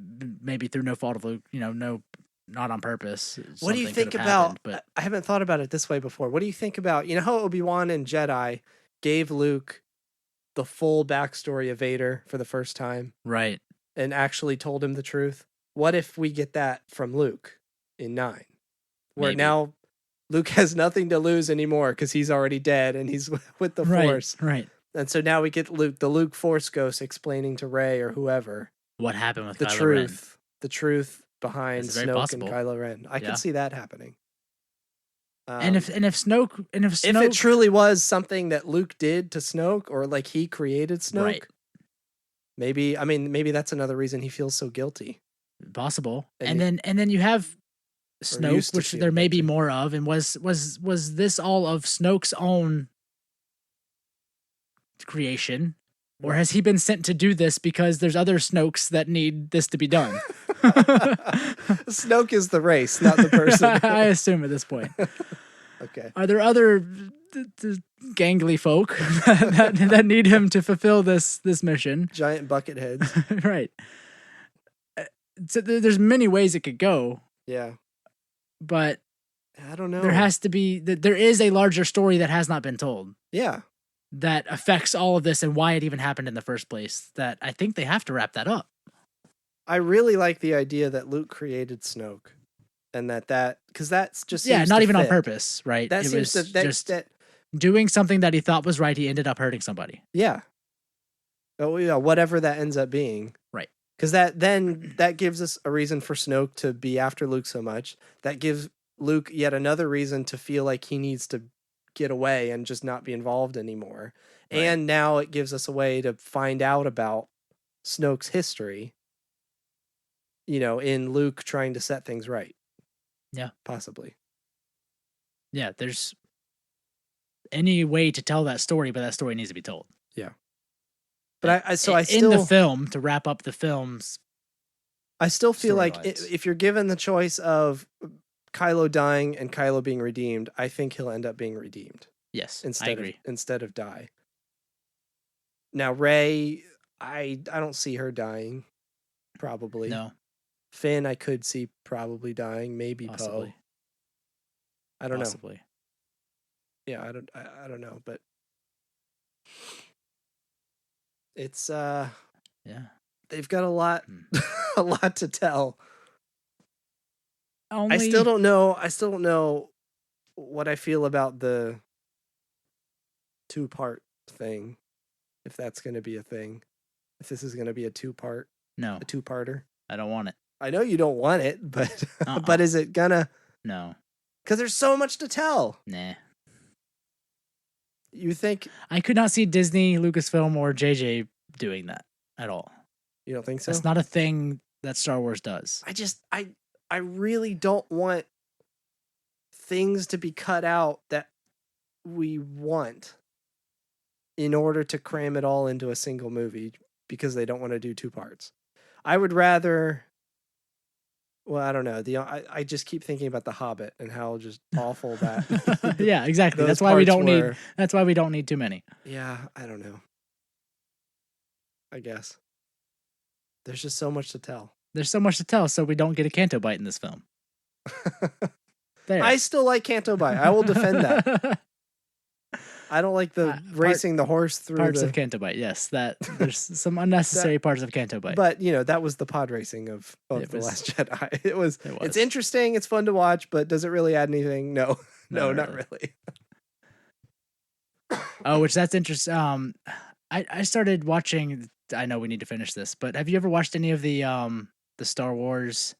[SPEAKER 2] maybe through no fault of Luke, not on purpose.
[SPEAKER 3] What do you
[SPEAKER 2] Something
[SPEAKER 3] think
[SPEAKER 2] could have
[SPEAKER 3] about?
[SPEAKER 2] happened, but
[SPEAKER 3] I haven't thought about it this way before. What do you think about? You know how Obi-Wan and Jedi gave Luke the full backstory of Vader for the first time,
[SPEAKER 2] right?
[SPEAKER 3] And actually told him the truth. What if we get that from Luke in 9, where
[SPEAKER 2] Maybe.
[SPEAKER 3] now Luke has nothing to lose anymore because he's already dead and he's with the Force,
[SPEAKER 2] right?
[SPEAKER 3] And so now we get the Luke Force Ghost explaining to Rey or whoever
[SPEAKER 2] what happened with
[SPEAKER 3] the
[SPEAKER 2] Kylo
[SPEAKER 3] truth,
[SPEAKER 2] Ren.
[SPEAKER 3] the truth behind
[SPEAKER 2] It's very
[SPEAKER 3] Snoke
[SPEAKER 2] possible.
[SPEAKER 3] and Kylo Ren. I could see that happening.
[SPEAKER 2] And if Snoke,
[SPEAKER 3] if it truly was something that Luke did to Snoke, or like he created Snoke,
[SPEAKER 2] right.
[SPEAKER 3] maybe that's another reason he feels so guilty.
[SPEAKER 2] Possible. And then you have Snoke, which there may be more of, and was this all of Snoke's own creation? Or has he been sent to do this because there's other Snokes that need this to be done?
[SPEAKER 3] Snoke is the race, not the person.
[SPEAKER 2] I assume at this point.
[SPEAKER 3] Okay.
[SPEAKER 2] Are there other gangly folk that need him to fulfill this mission?
[SPEAKER 3] Giant bucket heads.
[SPEAKER 2] Right. So there's many ways it could go.
[SPEAKER 3] Yeah.
[SPEAKER 2] But
[SPEAKER 3] I don't know.
[SPEAKER 2] there has to be, there is a larger story that has not been told.
[SPEAKER 3] Yeah.
[SPEAKER 2] that affects all of this and why it even happened in the first place, that I think they have to wrap that up.
[SPEAKER 3] I really like the idea that Luke created Snoke, and that because that's just seems
[SPEAKER 2] not
[SPEAKER 3] to
[SPEAKER 2] even on
[SPEAKER 3] fit.
[SPEAKER 2] purpose, right?
[SPEAKER 3] That
[SPEAKER 2] it
[SPEAKER 3] seems
[SPEAKER 2] was
[SPEAKER 3] to
[SPEAKER 2] just
[SPEAKER 3] that
[SPEAKER 2] doing something that he thought was right. He ended up hurting somebody.
[SPEAKER 3] yeah. Oh yeah, whatever that ends up being.
[SPEAKER 2] Right.
[SPEAKER 3] Because that gives us a reason for Snoke to be after Luke so much. That gives Luke yet another reason to feel like he needs to get away and just not be involved anymore.
[SPEAKER 2] Right.
[SPEAKER 3] And now it gives us a way to find out about Snoke's history, in Luke trying to set things right.
[SPEAKER 2] Yeah.
[SPEAKER 3] Possibly.
[SPEAKER 2] Yeah, there's any way to tell that story, but that story needs to be told.
[SPEAKER 3] Yeah. But I still
[SPEAKER 2] in the film, to wrap up the films,
[SPEAKER 3] I still feel like
[SPEAKER 2] storylines.
[SPEAKER 3] if you're given the choice of Kylo dying and Kylo being redeemed, I think he'll end up being redeemed.
[SPEAKER 2] Yes,
[SPEAKER 3] I agree. Instead of die. Now Rey, I don't see her dying. Probably.
[SPEAKER 2] No.
[SPEAKER 3] Finn, I could see probably dying. Maybe
[SPEAKER 2] Possibly.
[SPEAKER 3] Poe. I don't
[SPEAKER 2] know.
[SPEAKER 3] Yeah, I don't know, but it's they've got a lot a lot to tell. I still don't know what I feel about the 2-part thing, if that's going to be a thing. If this is going to be a 2-part.
[SPEAKER 2] No.
[SPEAKER 3] A 2-parter.
[SPEAKER 2] I don't want it.
[SPEAKER 3] I know you don't want it, but but is it gonna?
[SPEAKER 2] No.
[SPEAKER 3] Because there's so much to tell.
[SPEAKER 2] Nah.
[SPEAKER 3] You think
[SPEAKER 2] I could not see Disney, Lucasfilm, or JJ doing that at all.
[SPEAKER 3] You don't think so?
[SPEAKER 2] That's not a thing that Star Wars does.
[SPEAKER 3] I really don't want things to be cut out that we want in order to cram it all into a single movie because they don't want to do 2 parts. I would rather. Well, I don't know. I just keep thinking about The Hobbit and how just awful that.
[SPEAKER 2] Yeah, exactly. That's why we don't need. That's why we don't need too many.
[SPEAKER 3] Yeah, I don't know. I guess there's just so much to tell.
[SPEAKER 2] There's so much to tell, so we don't get a Canto Bite in this film. There.
[SPEAKER 3] I still like Canto Bite. I will defend that. I don't like the racing the horse through
[SPEAKER 2] parts of Canto Bite. Yes, that there's some unnecessary parts of Canto Bite.
[SPEAKER 3] But that was the pod racing of The Last Jedi. It was. It's interesting. It's fun to watch, but does it really add anything? No, not really.
[SPEAKER 2] Oh, which that's interesting. I started watching. I know we need to finish this, but have you ever watched any of the Star Wars,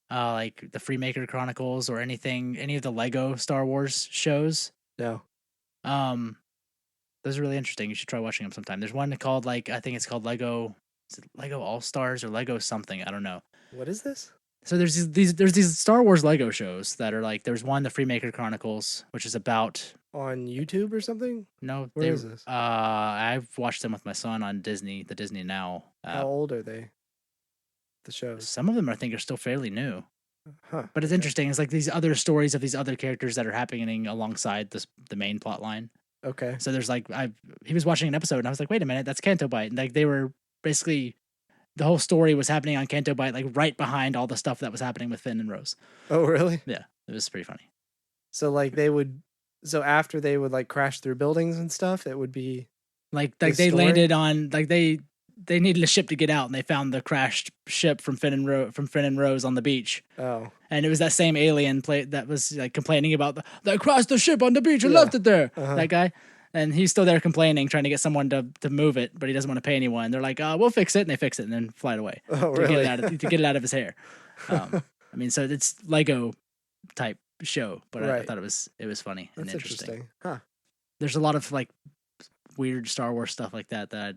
[SPEAKER 2] like the Freemaker Chronicles or any of the Lego Star Wars shows?
[SPEAKER 3] No.
[SPEAKER 2] Those are really interesting. You should try watching them sometime. There's one called I think it's called Lego. Is it Lego All Stars or Lego something? I don't know.
[SPEAKER 3] What is this?
[SPEAKER 2] So there's these Star Wars Lego shows that are there's one, the Freemaker Chronicles, which is about
[SPEAKER 3] on YouTube or something.
[SPEAKER 2] No,
[SPEAKER 3] where is this?
[SPEAKER 2] I've watched them with my son on Disney, the Disney Now.
[SPEAKER 3] How old are they? The shows.
[SPEAKER 2] Some of them I think are still fairly new.
[SPEAKER 3] Huh.
[SPEAKER 2] But it's interesting. It's like these other stories of these other characters that are happening alongside the main plot line.
[SPEAKER 3] Okay.
[SPEAKER 2] So there's he was watching an episode and I was like, wait a minute, that's Canto Bite. And they were basically, the whole story was happening on Canto Bite, right behind all the stuff that was happening with Finn and Rose.
[SPEAKER 3] Oh, really?
[SPEAKER 2] Yeah, it was pretty funny.
[SPEAKER 3] So after they would crash through buildings and stuff, it would be
[SPEAKER 2] they landed on they needed a ship to get out, and they found the crashed ship from Finn and Rose on the beach.
[SPEAKER 3] Oh,
[SPEAKER 2] and it was that same alien that was complaining about they crashed the ship on the beach and left it there. Uh-huh. That guy, and he's still there complaining, trying to get someone to move it, but he doesn't want to pay anyone. They're like, "We'll fix it," and they fix it, and then fly it away.
[SPEAKER 3] Oh, really?
[SPEAKER 2] To get it out of his hair. I mean, so it's Lego type show, but right. I thought it was funny.
[SPEAKER 3] That's
[SPEAKER 2] and interesting.
[SPEAKER 3] Huh?
[SPEAKER 2] There's a lot of weird Star Wars stuff like that I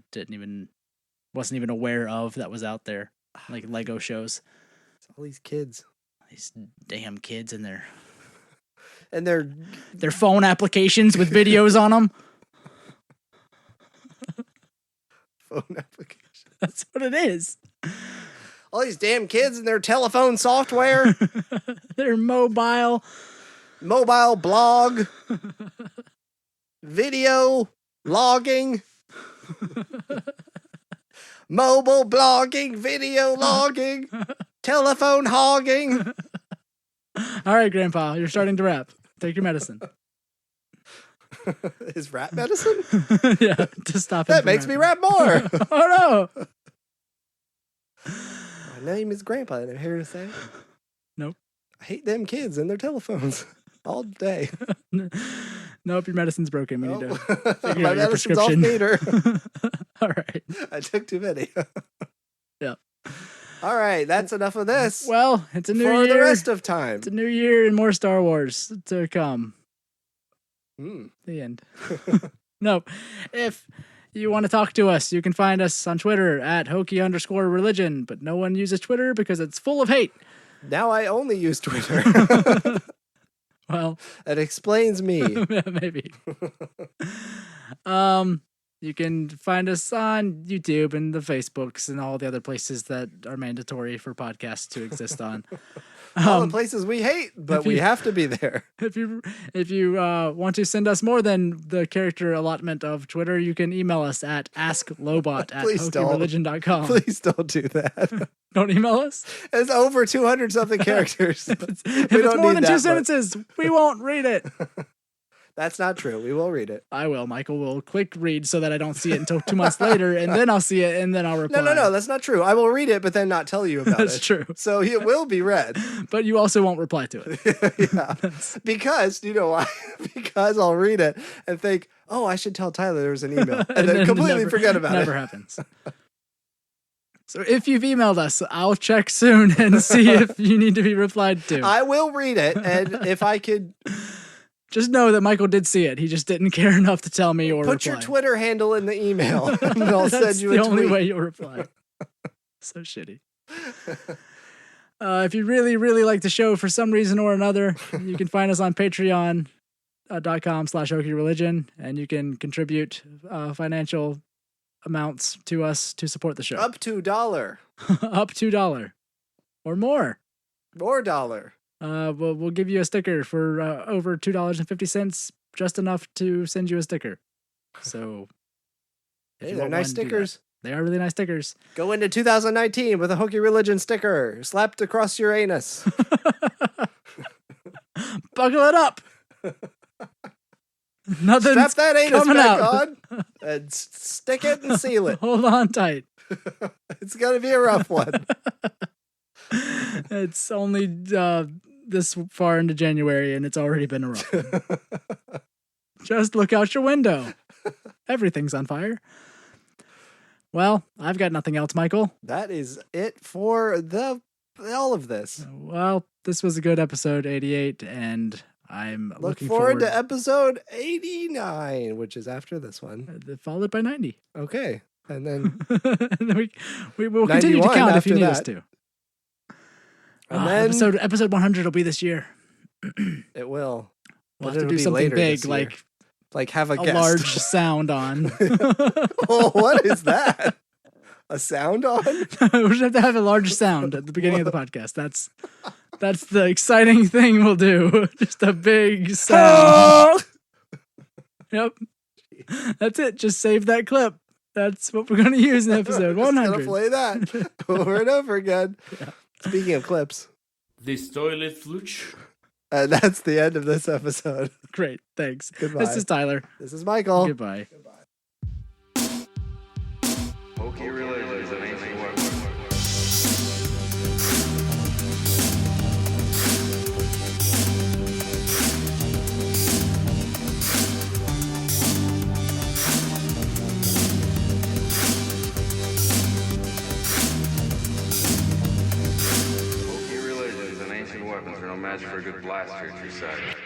[SPEAKER 2] wasn't even aware of that was out there, like Lego shows.
[SPEAKER 3] It's all these kids,
[SPEAKER 2] these damn kids, and
[SPEAKER 3] their
[SPEAKER 2] phone applications with videos on them.
[SPEAKER 3] Phone application.
[SPEAKER 2] That's what it is.
[SPEAKER 3] All these damn kids and their telephone software.
[SPEAKER 2] Their mobile
[SPEAKER 3] blog, video logging. Mobile blogging, video logging, telephone hogging.
[SPEAKER 2] All right, Grandpa, you're starting to rap. Take your medicine.
[SPEAKER 3] Is rat medicine?
[SPEAKER 2] Yeah, to stop him
[SPEAKER 3] That
[SPEAKER 2] from
[SPEAKER 3] makes me
[SPEAKER 2] rapping.
[SPEAKER 3] rap more.
[SPEAKER 2] Oh no!
[SPEAKER 3] My name is Grandpa, and I'm here to say,
[SPEAKER 2] Nope.
[SPEAKER 3] I hate them kids and their telephones all day.
[SPEAKER 2] Nope, your medicine's broken. We need to figure
[SPEAKER 3] My
[SPEAKER 2] out your
[SPEAKER 3] medicine's off
[SPEAKER 2] prescription.
[SPEAKER 3] meter.
[SPEAKER 2] All right.
[SPEAKER 3] I took too many.
[SPEAKER 2] Yeah.
[SPEAKER 3] All right, that's enough of this.
[SPEAKER 2] Well, it's a new
[SPEAKER 3] for
[SPEAKER 2] year.
[SPEAKER 3] the rest of time.
[SPEAKER 2] It's a new year and more Star Wars to come. The end. Nope. If you want to talk to us, you can find us on Twitter at Hokey_religion, but no one uses Twitter because it's full of hate.
[SPEAKER 3] Now I only use Twitter.
[SPEAKER 2] Well,
[SPEAKER 3] it explains me.
[SPEAKER 2] Maybe. You can find us on YouTube and the Facebooks and all the other places that are mandatory for podcasts to exist on.
[SPEAKER 3] All the places we hate, but we have to be there.
[SPEAKER 2] If you want to send us more than the character allotment of Twitter, you can email us at asklobot@hokeyreligion.com.
[SPEAKER 3] Please don't do that.
[SPEAKER 2] Don't email us?
[SPEAKER 3] It's over 200 something characters.
[SPEAKER 2] If it's more than 2 sentences, we won't read it.
[SPEAKER 3] That's not true. We will read it.
[SPEAKER 2] I will. Michael will click read so that I don't see it until 2 months later, and then I'll see it, and then I'll reply.
[SPEAKER 3] No, that's not true. I will read it, but then not tell you about it.
[SPEAKER 2] That's true.
[SPEAKER 3] So it will be read.
[SPEAKER 2] But you also won't reply to it.
[SPEAKER 3] Yeah. Because, you know why? Because I'll read it and think, oh, I should tell Tyler there was an email. And then completely forget about it.
[SPEAKER 2] Never happens. So if you've emailed us, I'll check soon and see if you need to be replied to.
[SPEAKER 3] I will read it, and if I could...
[SPEAKER 2] Just know that Michael did see it. He just didn't care enough to tell me or
[SPEAKER 3] Put
[SPEAKER 2] reply.
[SPEAKER 3] your Twitter handle in the email, and I'll send you a tweet.
[SPEAKER 2] That's the only way you'll reply. So shitty. If you really, really like the show for some reason or another, you can find us on patreon.com/hokeyreligion, and you can contribute financial amounts to us to support the show.
[SPEAKER 3] Up to $1.
[SPEAKER 2] Up to $1 or more.
[SPEAKER 3] More $1.
[SPEAKER 2] We'll give you a sticker for over $2.50, just enough to send you a sticker. So,
[SPEAKER 3] hey, they're nice stickers.
[SPEAKER 2] They are really nice stickers.
[SPEAKER 3] Go into 2019 with a Hokey Religion sticker slapped across your anus.
[SPEAKER 2] Buckle it up. Nothing's
[SPEAKER 3] Strap that anus
[SPEAKER 2] coming
[SPEAKER 3] back
[SPEAKER 2] out.
[SPEAKER 3] on and stick it and seal it.
[SPEAKER 2] Hold on tight.
[SPEAKER 3] It's gonna be a rough one.
[SPEAKER 2] It's only this far into January, and it's already been a rough one. Just look out your window. Everything's on fire. Well, I've got nothing else, Michael.
[SPEAKER 3] That is it for all of this.
[SPEAKER 2] Well, this was a good episode, 88, and I'm looking
[SPEAKER 3] forward to episode 89, which is after this one.
[SPEAKER 2] Followed by 90.
[SPEAKER 3] Okay. And then,
[SPEAKER 2] and then we will continue to count if you need us to.
[SPEAKER 3] And then
[SPEAKER 2] episode 100 will be this year.
[SPEAKER 3] It will.
[SPEAKER 2] We'll have to do something big, like
[SPEAKER 3] have a guest.
[SPEAKER 2] large sound on.
[SPEAKER 3] Oh, what is that? A sound on?
[SPEAKER 2] We just have to have a large sound at the beginning of the podcast. That's the exciting thing we'll do. Just a big sound. Yep. That's it. Just save that clip. That's what we're going to use in episode 100.
[SPEAKER 3] Just going to play that over and over again. Yeah. Speaking of clips.
[SPEAKER 1] This toilet fluch.
[SPEAKER 3] And that's the end of this episode.
[SPEAKER 2] Great. Thanks.
[SPEAKER 3] Goodbye.
[SPEAKER 2] This is Tyler.
[SPEAKER 3] This is Michael.
[SPEAKER 2] Goodbye.
[SPEAKER 1] Hokey religion is an ancient word. Weapons are no match for a good blaster at your side.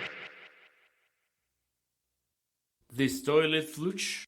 [SPEAKER 1] This toilet fluch.